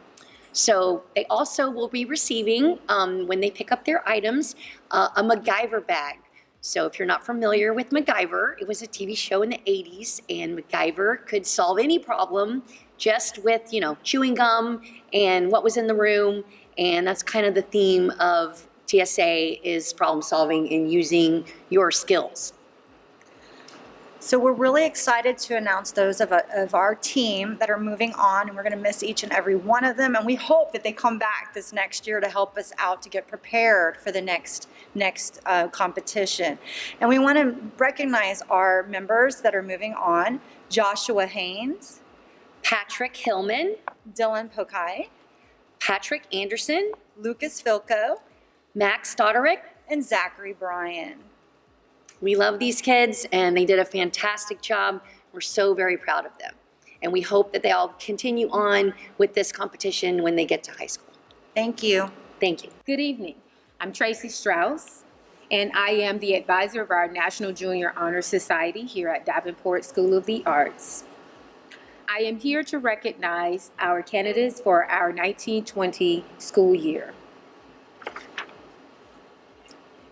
So they also will be receiving, when they pick up their items, a MacGyver bag. So if you're not familiar with MacGyver, it was a TV show in the 80s, and MacGyver could solve any problem just with, chewing gum and what was in the room. And that's kind of the theme of TSA, is problem solving and using your skills. So we're really excited to announce those of our team that are moving on, and we're going to miss each and every one of them, and we hope that they come back this next year to help us out to get prepared for the next competition. And we want to recognize our members that are moving on: Joshua Haynes, Patrick Hillman, Dylan Pokai, Patrick Anderson, Lucas Filko, Max Doderick, and Zachary Bryan. We love these kids, and they did a fantastic job. We're so very proud of them. And we hope that they all continue on with this competition when they get to high school. Thank you. Thank you. Good evening. I'm Tracy Strauss, and I am the advisor of our National Junior Honor Society here at Davenport School of the Arts. I am here to recognize our candidates for our 1920 school year.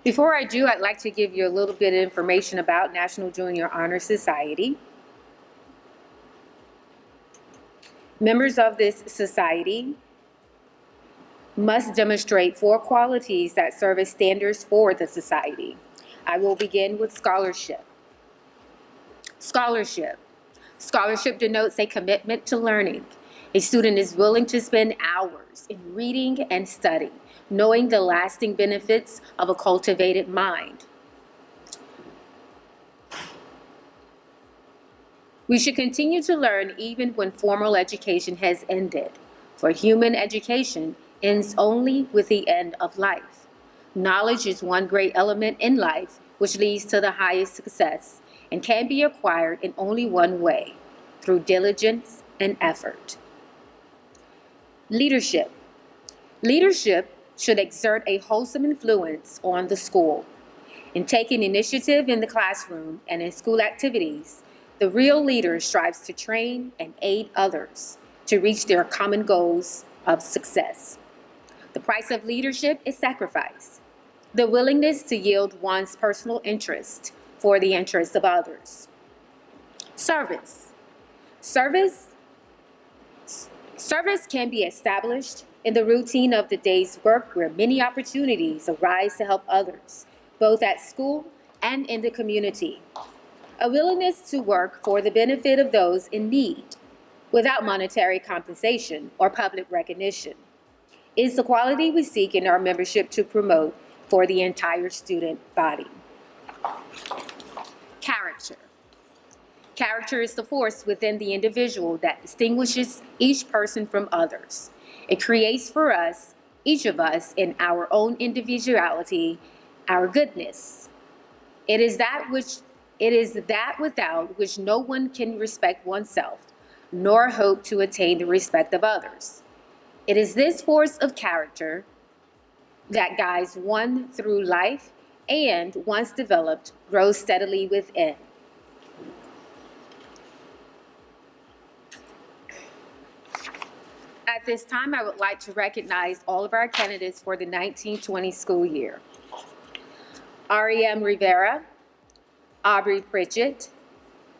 Before I do, I'd like to give you a little bit of information about National Junior Honor Society. Members of this society must demonstrate 4 qualities that serve as standards for the society. I will begin with scholarship. Scholarship. Scholarship denotes a commitment to learning. A student is willing to spend hours in reading and studying, knowing the lasting benefits of a cultivated mind. We should continue to learn even when formal education has ended, for human education ends only with the end of life. Knowledge is one great element in life which leads to the highest success and can be acquired in only one way, through diligence and effort. Leadership. Leadership should exert a wholesome influence on the school. In taking initiative in the classroom and in school activities, the real leader strives to train and aid others to reach their common goals of success. The price of leadership is sacrifice, the willingness to yield one's personal interest for the interests of others. Service. Service can be established in the routine of the day's work where many opportunities arise to help others, both at school and in the community. A willingness to work for the benefit of those in need, without monetary compensation or public recognition, is the quality we seek in our membership to promote for the entire student body. Character. Character is the force within the individual that distinguishes each person from others. It creates for us, each of us, in our own individuality, our goodness. It is that without which no one can respect oneself, nor hope to attain the respect of others. It is this force of character that guides one through life and, once developed, grows steadily within. At this time, I would like to recognize all of our candidates for the 1920 school year. R.E.M. Rivera, Aubrey Pritchett,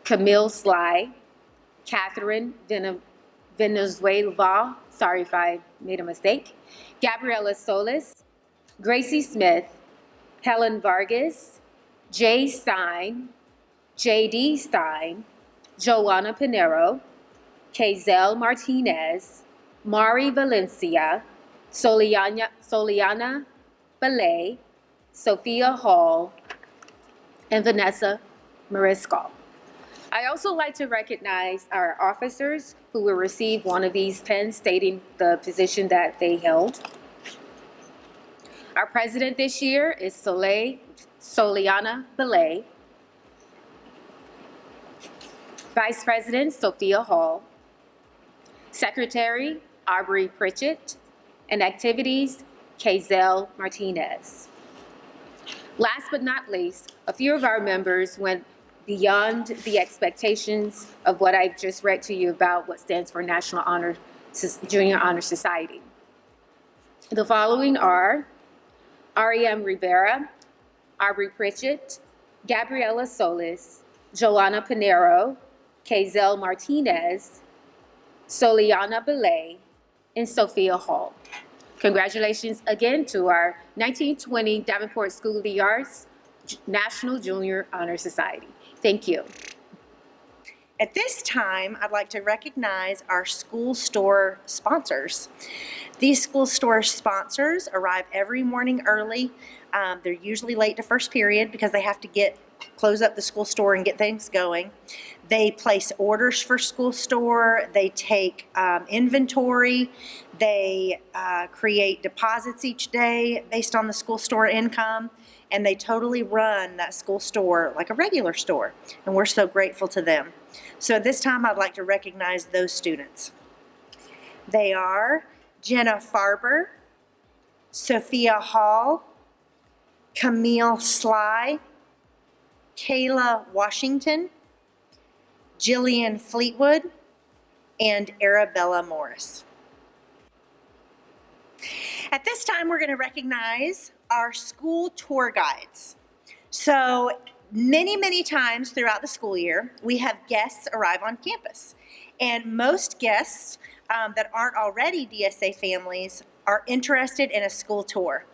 Camille Sly, Catherine Venezuela, sorry if I made a mistake, Gabriela Solis, Gracie Smith, Helen Vargas, Jay Stein, J.D. Stein, Joanna Pinero, Kazel Martinez, Mari Valencia, Soliana Belay, Sophia Hall, and Vanessa Mariscal. I also like to recognize our officers who will receive one of these pens stating the position that they held. Our president this year is Soliana Belay. Vice President Sophia Hall. Secretary Aubrey Pritchett. And activities Kazel Martinez. Last but not least, a few of our members went beyond the expectations of what I just read to you about what stands for National Junior Honor Society. The following are R.E.M. Rivera, Aubrey Pritchett, Gabriela Solis, Joanna Pinero, Kazel Martinez, Soliana Belay, and Sophia Hall. Congratulations again to our 1920 Davenport School of the Arts National Junior Honor Society. Thank you. At this time, I'd like to recognize our school store sponsors. These school store sponsors arrive every morning early. They're usually late to first period because they have to close up the school store and get things going. They place orders for school store. They take inventory. They create deposits each day based on the school store income. And they totally run that school store like a regular store. And we're so grateful to them. So at this time, I'd like to recognize those students. They are Jenna Farber, Sophia Hall, Camille Sly, Kayla Washington, Jillian Fleetwood, and Arabella Morris. At this time, we're going to recognize our school tour guides. So many times throughout the school year, we have guests arrive on campus. And most guests that aren't already DSA families are interested in a school tour.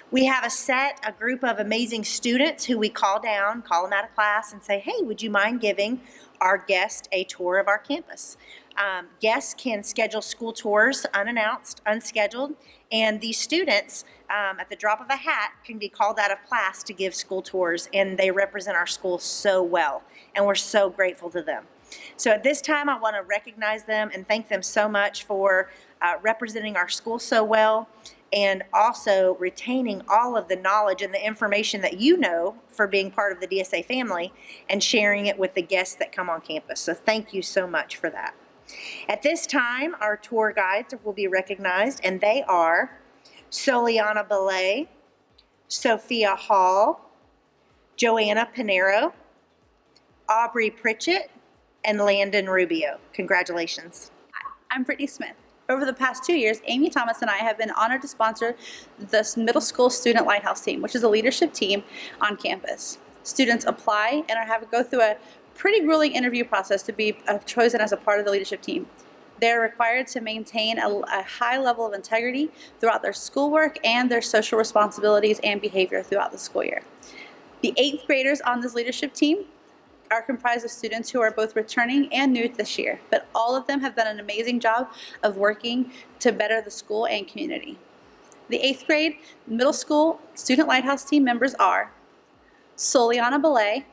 We have a group of amazing students who we call them out of class and say, hey, would you mind giving our guest a tour of our campus? Guests can schedule school tours unannounced, unscheduled, and these students, at the drop of a hat, can be called out of class to give school tours, and they represent our school so well, and we're so grateful to them. So at this time, I want to recognize them and thank them so much for representing our school so well, and also retaining all of the knowledge and the information that you know for being part of the DSA family and sharing it with the guests that come on campus. So thank you so much for that. At this time, our tour guides will be recognized, and they are Soliana Belay, Sophia Hall, Joanna Pinero, Aubrey Pritchett, and Landon Rubio. Congratulations. Hi, I'm Brittany Smith. Over the past 2 years, Amy Thomas and I have been honored to sponsor the Middle School Student Lighthouse Team, which is a leadership team on campus. Students apply and have to go through a pretty grueling interview process to be chosen as a part of the leadership team. They're required to maintain a high level of integrity throughout their schoolwork and their social responsibilities and behavior throughout the school year. The 8th graders on this leadership team are comprised of students who are both returning and new this year, but all of them have done an amazing job of working to better the school and community. The 8th grade middle school Student Lighthouse Team members are Soliana Belay,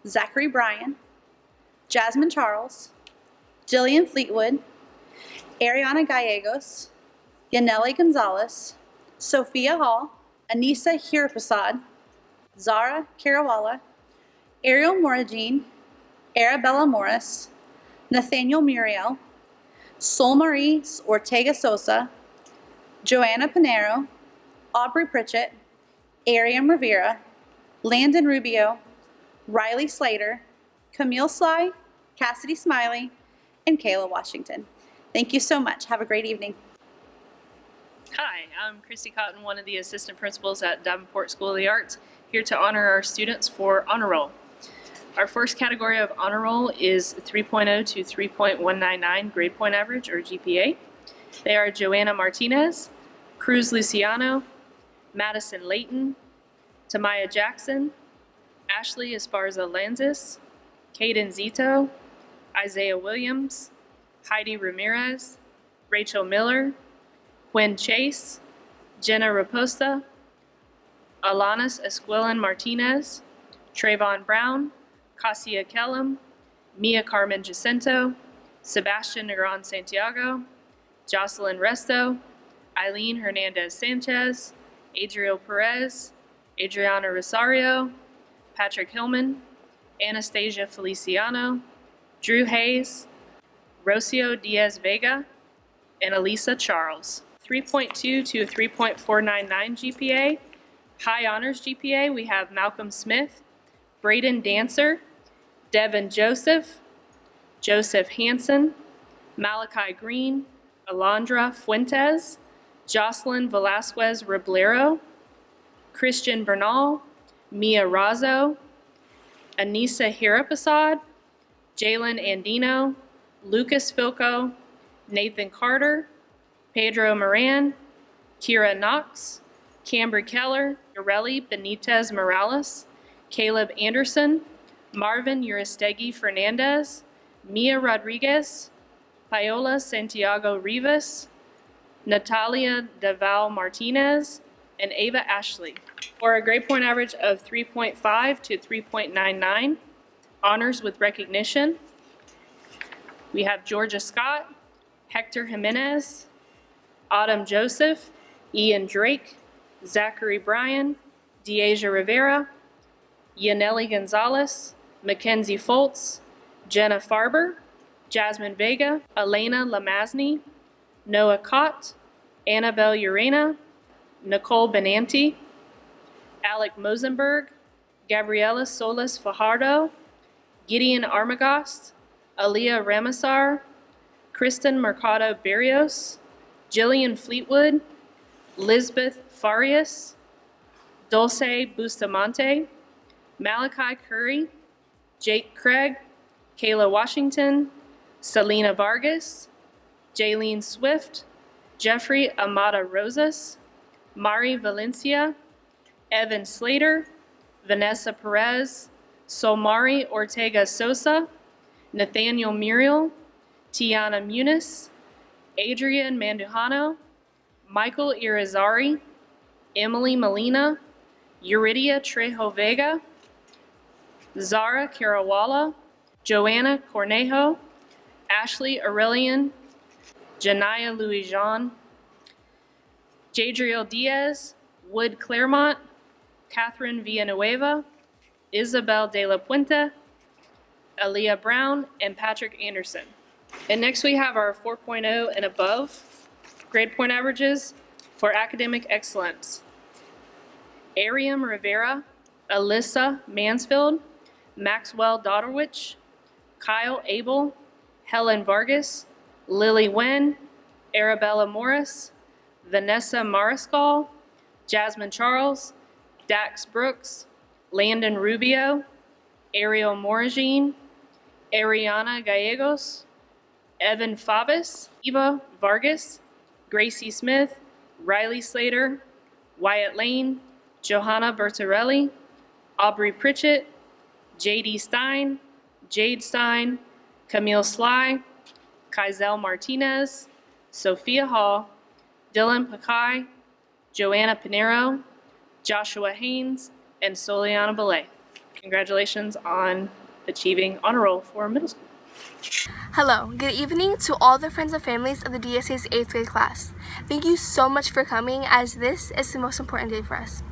Zachary Bryan, Jasmine Charles, Jillian Fleetwood, Ariana Gallegos, Yaneli Gonzalez, Sophia Hall, Anissa Hirapasad, Zara Carawala, Ariel Moragine, Arabella Morris, Nathaniel Muriel, Sol Marie Ortega Sosa, Joanna Pinero, Aubrey Pritchett, Ariam Rivera, Landon Rubio, Riley Slater, Camille Sly, Cassidy Smiley, and Kayla Washington. Thank you so much. Have a great evening. Hi, I'm Christy Cotton, one of the assistant principals at Davenport School of the Arts, here to honor our students for Honor Roll. Our first category of Honor Roll is 3.0 to 3.199 grade point average, or GPA. They are Joanna Martinez, Cruz Luciano, Madison Layton, Tamaya Jackson, Ashley Esparza Lanzis, Caden Zito, Isaiah Williams, Heidi Ramirez, Rachel Miller, Quinn Chase, Jenna Raposta, Alanis Esquilin Martinez, Trayvon Brown, Cassia Kellum, Mia Carmen Jacinto, Sebastian Negron Santiago, Jocelyn Resto, Eileen Hernandez Sanchez, Adriel Perez, Adriana Rosario, Patrick Hillman, Anastasia Feliciano, Drew Hayes, Rocio Diaz Vega, and Elisa Charles. 3.2 to 3.499 GPA. High honors GPA, we have Malcolm Smith, Braden Dancer, Devin Joseph, Joseph Hansen, Malachi Green, Alondra Fuentes, Jocelyn Velasquez Reblero, Christian Bernal, Mia Razzo, Anissa Hirapasad, Jalen Andino, Lucas Filco, Nathan Carter, Pedro Moran, Kira Knox, Camber Keller, Yoreli Benitez Morales, Caleb Anderson, Marvin Uristegui Fernandez, Mia Rodriguez, Paola Santiago Rivas, Natalia Deval Martinez, and Ava Ashley, for a grade point average of 3.5 to 3.99. Honors with recognition. We have Georgia Scott, Hector Jimenez, Autumn Joseph, Ian Drake, Zachary Bryan, Deasia Rivera, Yaneli Gonzalez, Mackenzie Foltz, Jenna Farber, Jasmine Vega, Elena Lamazny, Noah Cott, Annabelle Urena, Nicole Benanti, Alec Mosenberg, Gabriela Solis Fajardo, Gideon Armagost, Aaliyah Ramasar, Kristen Mercado Barrios, Jillian Fleetwood, Lisbeth Farias, Dulce Bustamante, Malachi Curry, Jake Craig, Kayla Washington, Selena Vargas, Jaylene Swift, Jeffrey Amata Rosas, Mari Valencia, Evan Slater, Vanessa Perez, Solmari Ortega Sosa, Nathaniel Muriel, Tiana Muniz, Adrian Mandujano, Michael Irizarry, Emily Molina, Euridia Trejo Vega, Zara Carawala, Joanna Cornejo, Ashley Aurelian, Janaya Louis-Jean, Jadriel Diaz, Wood Claremont, Catherine Villanueva, Isabel de la Puente, Aaliyah Brown, and Patrick Anderson. And next we have our 4.0 and above grade point averages for academic excellence. Ariam Rivera, Alyssa Mansfield, Maxwell Dodderwich, Kyle Abel, Helen Vargas, Lily Wen, Arabella Morris, Vanessa Mariscal, Jasmine Charles, Dax Brooks, Landon Rubio, Ariel Moragine, Ariana Gallegos, Evan Favis, Eva Vargas, Gracie Smith, Riley Slater, Wyatt Lane, Johanna Bertarelli, Aubrey Pritchett, J.D. Stein, Jade Stein, Camille Sly, Kaizel Martinez, Sophia Hall, Dylan Pakai, Joanna Pinero, Joshua Haynes, and Soliana Belay. Congratulations on achieving honor roll for middle school. Hello, good evening to all the friends and families of the DSA's 8th grade class. Thank you so much for coming, as this is the most important day for us.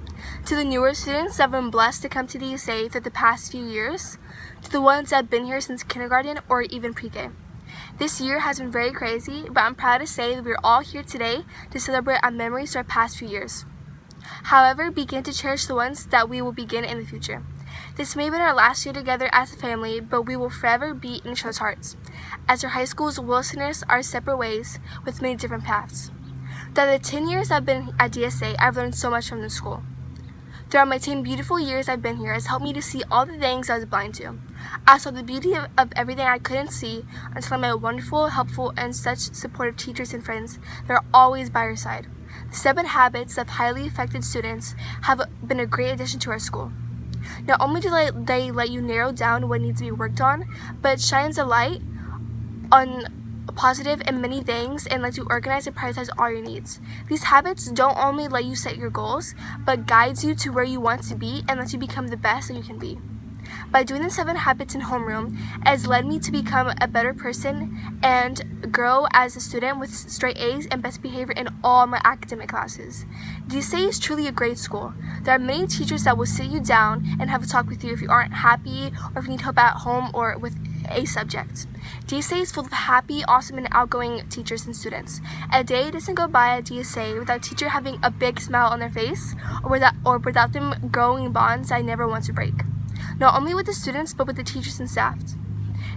To the newer students that have been blessed to come to DSA through the past few years, to the ones that have been here since kindergarten or even pre-K. This year has been very crazy, but I'm proud to say that we're all here today to celebrate our memories to our past few years. However, begin to cherish the ones that we will begin in the future. This may have been our last year together as a family, but we will forever be in each other's hearts, as our high schools will send us our separate ways with many different paths. Throughout the 10 years I've been at DSA, I've learned so much from the school. Throughout my 10 beautiful years I've been here, it's helped me to see all the things I was blind to. I saw the beauty of everything I couldn't see until I met wonderful, helpful, and such supportive teachers and friends that are always by your side. The 7 habits that have highly affected students have been a great addition to our school. Not only do they let you narrow down what needs to be worked on, but it shines a light on positive and many things and lets you organize and prioritize all your needs. These habits don't only let you set your goals, but guides you to where you want to be and lets you become the best that you can be. By doing the 7 habits in homeroom, it has led me to become a better person and grow as a student with straight A's and best behavior in all my academic classes. DSA is truly a great school. There are many teachers that will sit you down and have a talk with you if you aren't happy or if you need help at home or with a subject. DSA is full of happy, awesome, and outgoing teachers and students. A day doesn't go by at DSA without a teacher having a big smile on their face or without them growing bonds I never want to break. Not only with the students, but with the teachers and staff.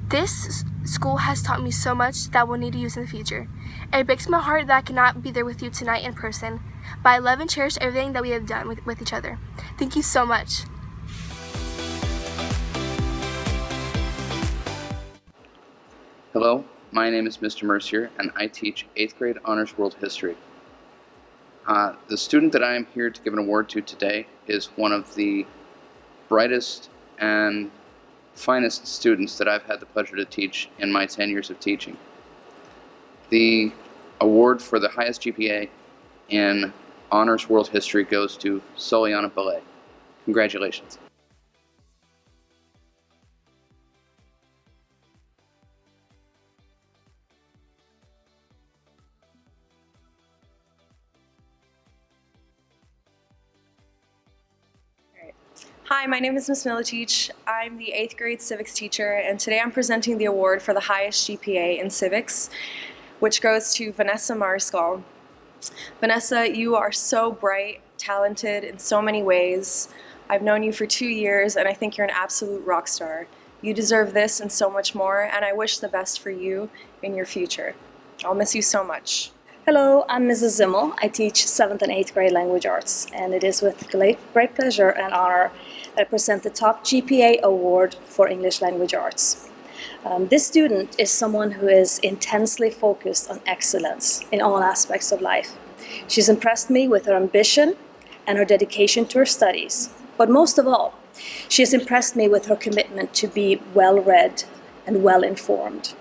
This school has taught me so much that we'll need to use in the future. It breaks my heart that I cannot be there with you tonight in person, but I love and cherish everything that we have done with each other. Thank you so much. Hello, my name is Mr. Mercier, and I teach 8th grade Honors World History. The student that I am here to give an award to today is one of the brightest and finest students that I've had the pleasure to teach in my 10 years of teaching. The award for the highest GPA in Honors World History goes to Soliana Belay. Congratulations. Hi, my name is Ms. Militich. I'm the 8th grade civics teacher, and today I'm presenting the award for the highest GPA in civics, which goes to Vanessa Mariscal. Vanessa, you are so bright, talented in so many ways. I've known you for 2 years, and I think you're an absolute rock star. You deserve this and so much more, and I wish the best for you in your future. I'll miss you so much. Hello, I'm Mrs. Zimmel. I teach 7th and 8th grade language arts, and it is with great pleasure and honor that I present the top GPA award for English language arts. This student is someone who is intensely focused on excellence in all aspects of life. She's impressed me with her ambition and her dedication to her studies. But most of all, she has impressed me with her commitment to be well-read and well-informed.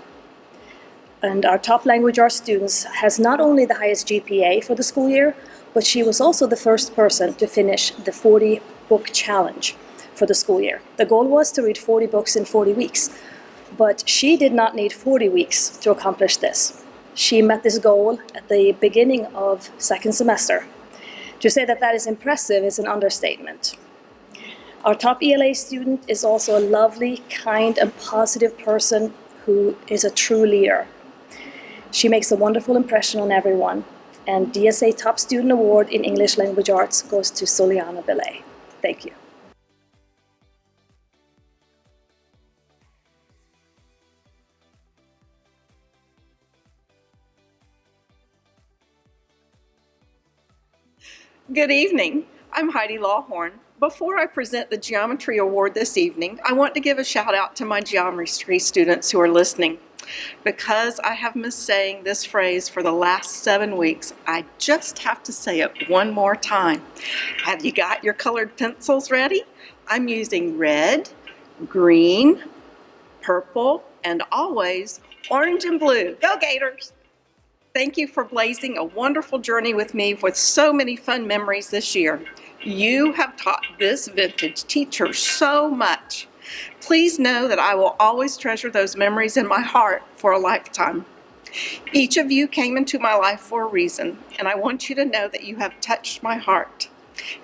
And our top language arts students has not only the highest GPA for the school year, but she was also the first person to finish the 40-book challenge for the school year. The goal was to read 40 books in 40 weeks, but she did not need 40 weeks to accomplish this. She met this goal at the beginning of second semester. To say that that is impressive is an understatement. Our top ELA student is also a lovely, kind, and positive person who is a true leader. She makes a wonderful impression on everyone, and DSA Top Student Award in English Language Arts goes to Soliana Belay. Thank you. Good evening. I'm Heidi Lawhorn. Before I present the Geometry Award this evening, I want to give a shout out to my geometry students who are listening. Because I have missed saying this phrase for the last 7 weeks, I just have to say it one more time. Have you got your colored pencils ready? I'm using red, green, purple, and always orange and blue. Go Gators! Thank you for blazing a wonderful journey with me with so many fun memories this year. You have taught this vintage teacher so much. Please know that I will always treasure those memories in my heart for a lifetime. Each of you came into my life for a reason, and I want you to know that you have touched my heart,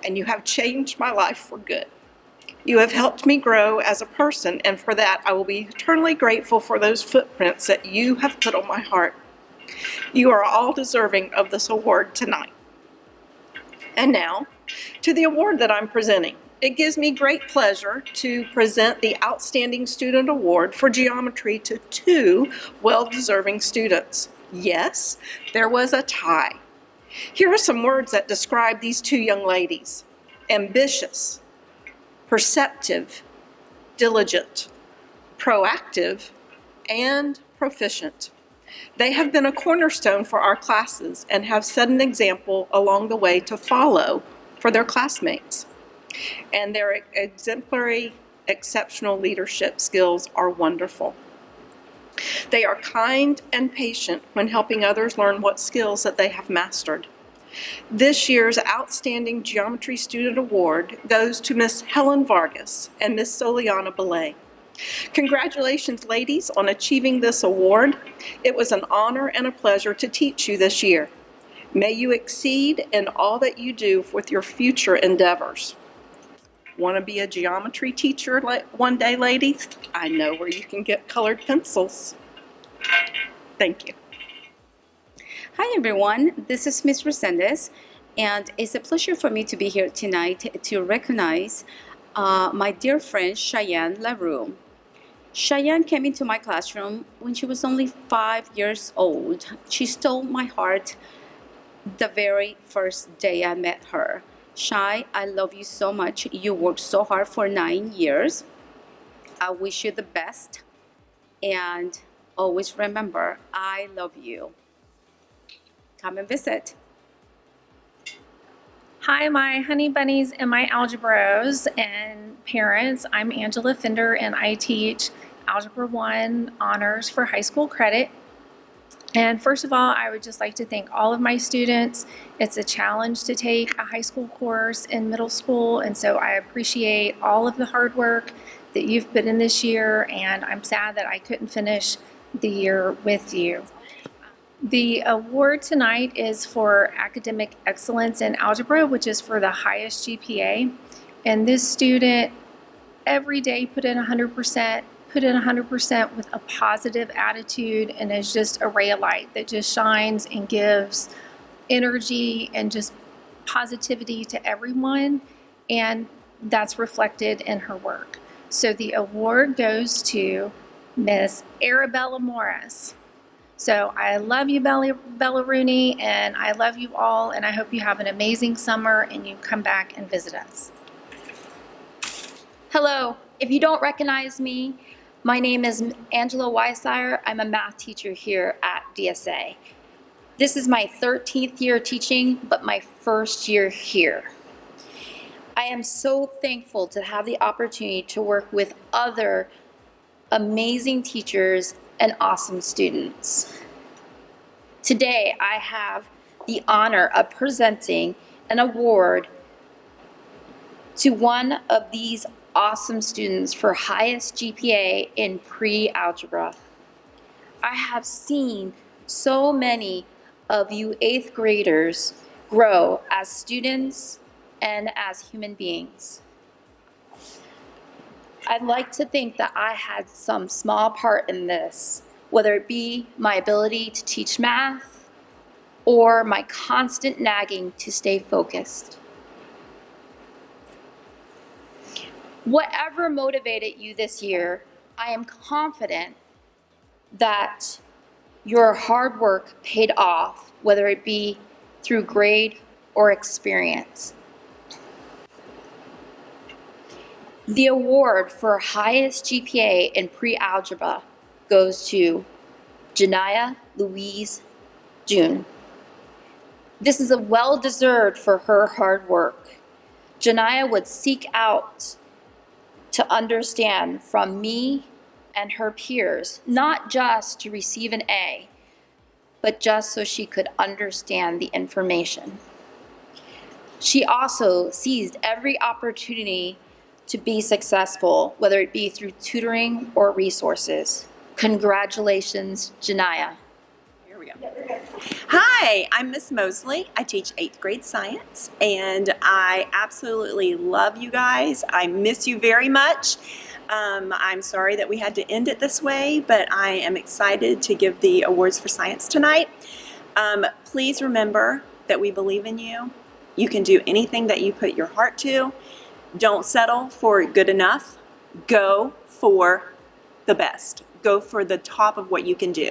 and you have changed my life for good. You have helped me grow as a person, and for that I will be eternally grateful for those footprints that you have put on my heart. You are all deserving of this award tonight. And now, to the award that I'm presenting. It gives me great pleasure to present the Outstanding Student Award for Geometry to 2 well-deserving students. Yes, there was a tie. Here are some words that describe these 2 young ladies. Ambitious, perceptive, diligent, proactive, and proficient. They have been a cornerstone for our classes and have set an example along the way to follow for their classmates. And their exemplary, exceptional leadership skills are wonderful. They are kind and patient when helping others learn what skills that they have mastered. This year's Outstanding Geometry Student Award goes to Miss Helen Vargas and Miss Soliana Belay. Congratulations, ladies, on achieving this award. It was an honor and a pleasure to teach you this year. May you exceed in all that you do with your future endeavors. Want to be a geometry teacher one day, ladies? I know where you can get colored pencils. Thank you. Hi everyone, this is Ms. Resendez, and it's a pleasure for me to be here tonight to recognize my dear friend Cheyenne LaRue. Cheyenne came into my classroom when she was only 5 years old. She stole my heart the very first day I met her. Shy, I love you so much. You worked so hard for 9 years. I wish you the best. And always remember, I love you. Come and visit. Hi, my honey bunnies and my algebros and parents. I'm Angela Fender, and I teach Algebra 1 honors for high school credit. And first of all, I would just like to thank all of my students. It's a challenge to take a high school course in middle school, and so I appreciate all of the hard work that you've put in this year, and I'm sad that I couldn't finish the year with you. The award tonight is for academic excellence in algebra, which is for the highest GPA. And this student every day put in 100%, with a positive attitude, and is just a ray of light that just shines and gives energy and just positivity to everyone. And that's reflected in her work. So the award goes to Miss Arabella Morris. So I love you, Bella Rooney, and I love you all, and I hope you have an amazing summer and you come back and visit us. Hello. If you don't recognize me, My name is Angela Weissire. I'm a math teacher here at DSA. This is my 13th year teaching, but my first year here. I am so thankful to have the opportunity to work with other amazing teachers and awesome students. Today, I have the honor of presenting an award to one of these awesome students for highest GPA in pre-algebra. I have seen so many of you 8th graders grow as students and as human beings. I'd like to think that I had some small part in this, whether it be my ability to teach math or my constant nagging to stay focused. Whatever motivated you this year, I am confident that your hard work paid off, whether it be through grade or experience. The award for highest GPA in pre-algebra goes to Janiyah Louise June. This is a well-deserved for her hard work. Janiyah would seek out to understand from me and her peers, not just to receive an A, but just so she could understand the information. She also seized every opportunity to be successful, whether it be through tutoring or resources. Congratulations, Janiyah. Here we go. Hi, I'm Miss Mosley. I teach 8th grade science, and I absolutely love you guys. I miss you very much. I'm sorry that we had to end it this way, but I am excited to give the awards for science tonight. Please remember that we believe in you. You can do anything that you put your heart to. Don't settle for good enough. Go for the best. Go for the top of what you can do.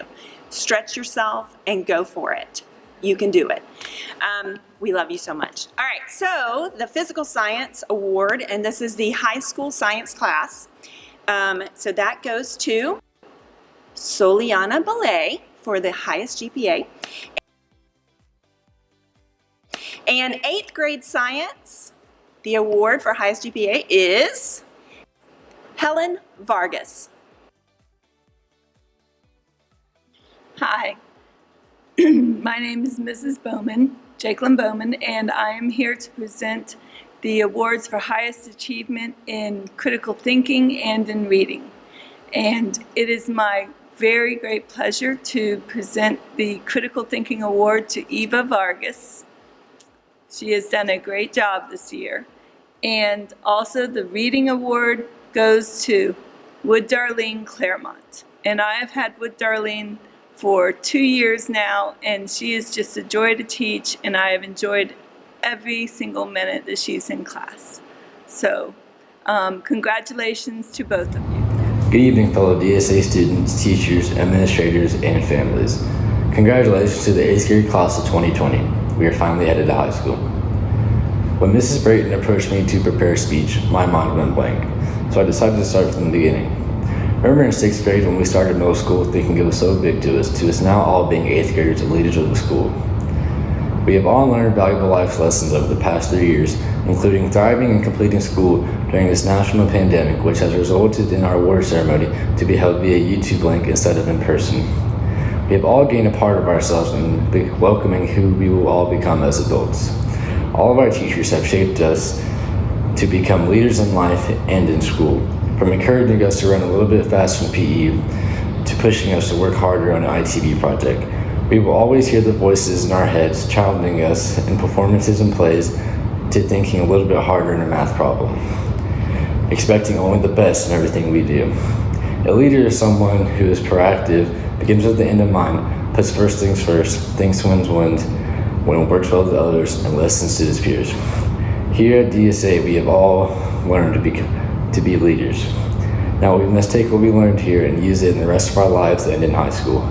Stretch yourself and go for it. You can do it. We love you so much. All right, so the Physical Science Award, and this is the high school science class. So that goes to Soliana Belay for the highest GPA. And 8th grade science, the award for highest GPA is Helen Vargas. Hi, my name is Mrs. Bowman, Jacqueline Bowman, and I am here to present the awards for highest achievement in critical thinking and in reading. And it is my very great pleasure to present the Critical Thinking Award to Eva Vargas. She has done a great job this year. And also the Reading Award goes to Wood Darlene Claremont. And I have had Wood Darlene for 2 years now, and she is just a joy to teach, and I have enjoyed every single minute that she's in class. So, congratulations to both of you. Good evening, fellow DSA students, teachers, administrators, and families. Congratulations to the 8th grade class of 2020. We are finally headed to high school. When Mrs. Brayton approached me to prepare a speech, my mind went blank, so I decided to start from the beginning. Remember in 6th grade when we started middle school thinking it was so big to us now all being 8th graders and leaders of the school. We have all learned valuable life lessons over the past 3 years, including thriving and completing school during this national pandemic, which has resulted in our award ceremony to be held via YouTube link instead of in person. We have all gained a part of ourselves in welcoming who we will all become as adults. All of our teachers have shaped us to become leaders in life and in school, from encouraging us to run a little bit faster in PE to pushing us to work harder on an ITV project. We will always hear the voices in our heads challenging us in performances and plays to thinking a little bit harder in a math problem, expecting only the best in everything we do. A leader is someone who is proactive, begins with the end in mind, puts first things first, thinks wins, when it works well with others, and listens to his peers. Here at DSA, we have all learned to be leaders. Now we must take what we learned here and use it in the rest of our lives and in high school.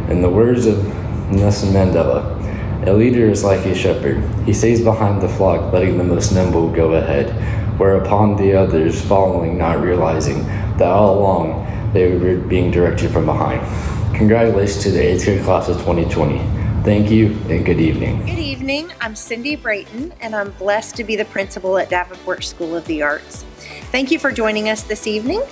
In the words of Nelson Mandela, a leader is like a shepherd. He stays behind the flock, letting the most nimble go ahead, whereupon the others following, not realizing that all along they were being directed from behind. Congratulations to the 8th grade class of 2020. Thank you and good evening. Good evening. I'm Cindy Brayton, and I'm blessed to be the principal at Davenport School of the Arts. Thank you for joining us this evening.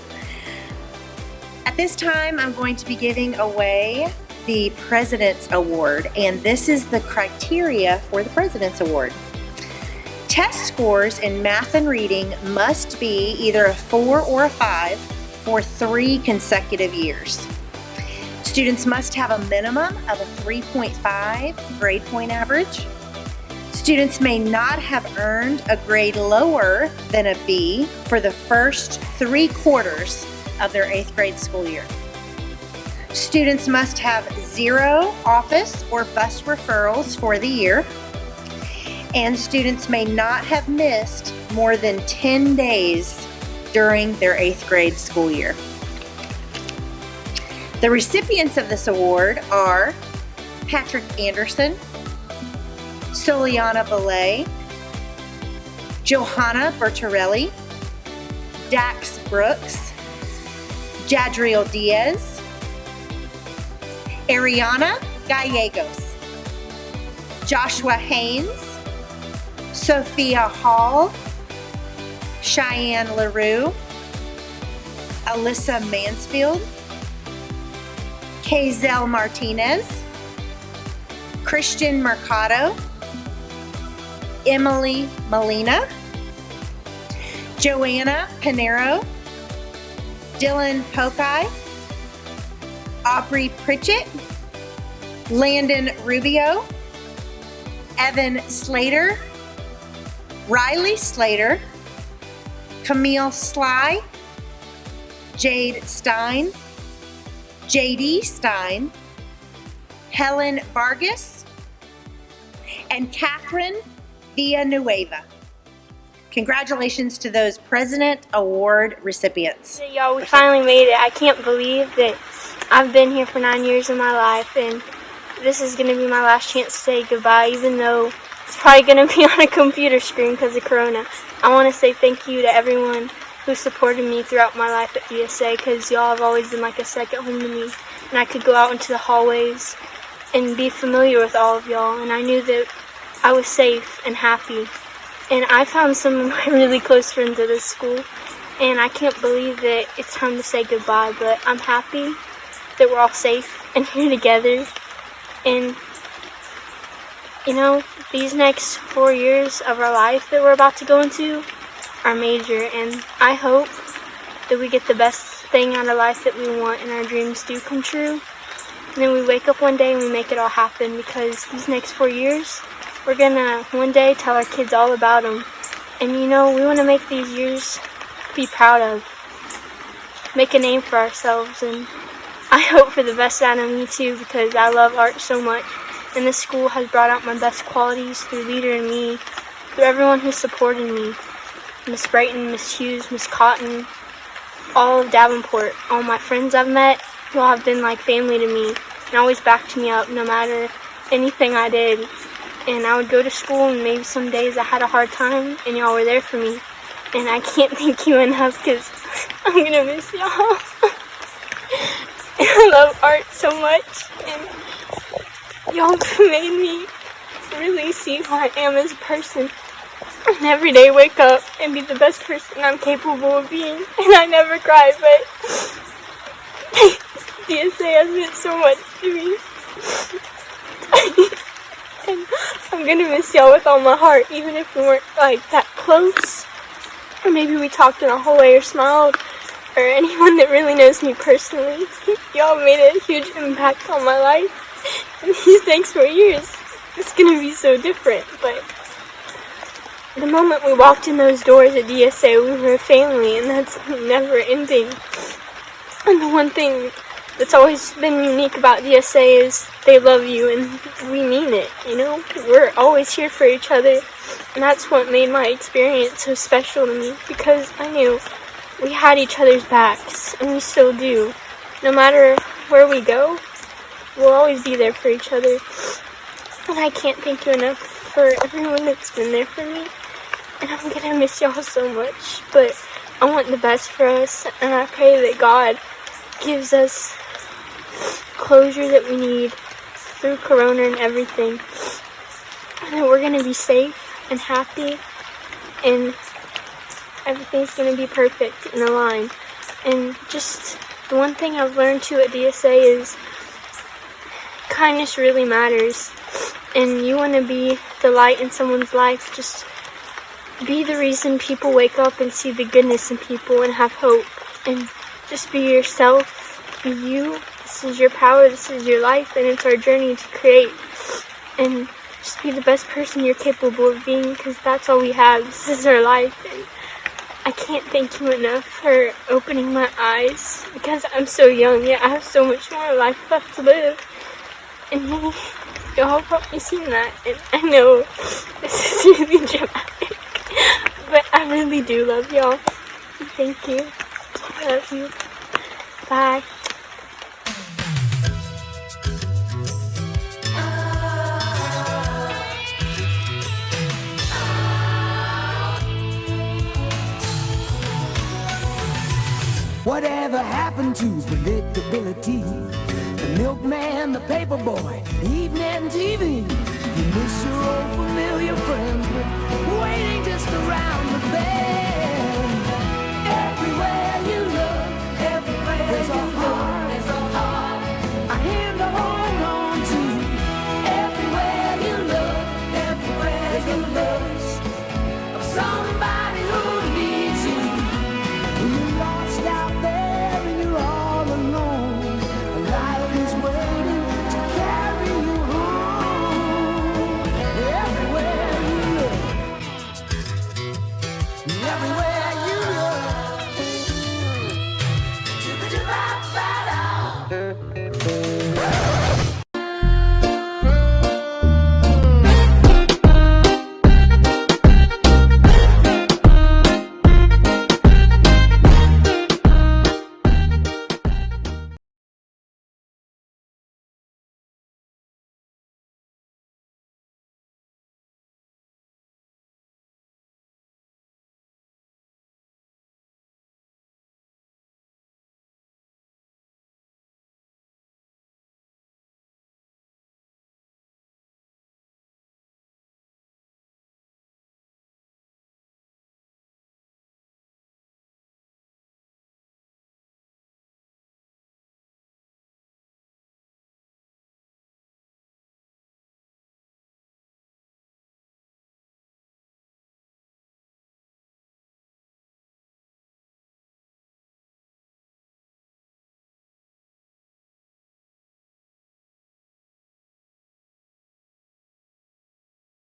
At this time, I'm going to be giving away the President's Award, and this is the criteria for the President's Award. Test scores in math and reading must be either a 4 or a 5 for 3 consecutive years. Students must have a minimum of a 3.5 grade point average. Students may not have earned a grade lower than a B for the first 3 quarters of their 8th grade school year. Students must have 0 office or bus referrals for the year. And students may not have missed more than 10 days during their 8th grade school year. The recipients of this award are Patrick Anderson, Soliana Belay, Johanna Bertarelli, Dax Brooks, Jadriel Diaz, Ariana Gallegos, Joshua Haynes, Sophia Hall, Cheyenne LaRue, Alyssa Mansfield, Kazel Martinez, Christian Mercado, Emily Molina, Joanna Pinero, Dylan Pokai, Aubrey Pritchett, Landon Rubio, Evan Slater, Riley Slater, Camille Sly, Jade Stein, JD Stein, Helen Vargas, and Catherine Villanueva. Congratulations to those President Award recipients. Y'all, we finally made it. I can't believe that I've been here for 9 years of my life, and this is going to be my last chance to say goodbye, even though it's probably going to be on a computer screen because of Corona. I want to say thank you to everyone who supported me throughout my life at DSA, because y'all have always been like a second home to me, and I could go out into the hallways and be familiar with all of y'all, and I knew that I was safe and happy. And I found some of my really close friends at this school, and I can't believe that it's time to say goodbye, but I'm happy that we're all safe and here together. And you know, these next 4 years of our life that we're about to go into are major, and I hope that we get the best thing out of life that we want and our dreams do come true. And then we wake up one day and we make it all happen, because these next 4 years, we're gonna one day tell our kids all about them. And you know, we want to make these years be proud of, make a name for ourselves, and I hope for the best out of me too, because I love art so much. And this school has brought out my best qualities through Leader and me, through everyone who supported me. Miss Brayton, Miss Hughes, Miss Cotton, all of Davenport, all my friends I've met, y'all have been like family to me and always backed me up no matter anything I did. And I would go to school and maybe some days I had a hard time and y'all were there for me. And I can't thank you enough, because I'm gonna miss y'all. And I love art so much, and y'all made me really see who I am as a person. And every day wake up and be the best person I'm capable of being. And I never cry, but DSA has meant so much to me. And I'm gonna miss y'all with all my heart, even if we weren't like that close. Or maybe we talked in a hallway or smiled, or anyone that really knows me personally. Y'all made a huge impact on my life. And these next 4 years, it's gonna be so different, but the moment we walked in those doors at DSA, we were a family, and that's never ending. And the one thing that's always been unique about DSA is they love you, and we mean it, you know? We're always here for each other, and that's what made my experience so special to me, because I knew we had each other's backs, and we still do. No matter where we go, we'll always be there for each other. And I can't thank you enough for everyone that's been there for me. And I'm gonna miss y'all so much, but I want the best for us, and I pray that God gives us closure that we need through Corona and everything. And that we're going to be safe and happy, and everything's going to be perfect in a line. And just the one thing I've learned too at DSA is kindness really matters. And you want to be the light in someone's life. Just be the reason people wake up and see the goodness in people and have hope. And just be yourself. Be you. This is your power. This is your life. And it's our journey to create. And just be the best person you're capable of being, because that's all we have. This is our life. And I can't thank you enough for opening my eyes, because I'm so young, yet I have so much more life left to live. And y'all helped me see that. And I know this is really dramatic, but I really do love y'all. Thank you. I love you. Bye. Whatever happened to predictability? The milkman, the paperboy, evening TV. You miss your old familiar friends, but waiting just around the bend. Everywhere you look, there's a heart, a hand to hold on to. Everywhere you look, there's a look of somebody who needs you. When you're lost out there and you're all alone, a life is waiting to carry you home. Everywhere you look, everywhere you look.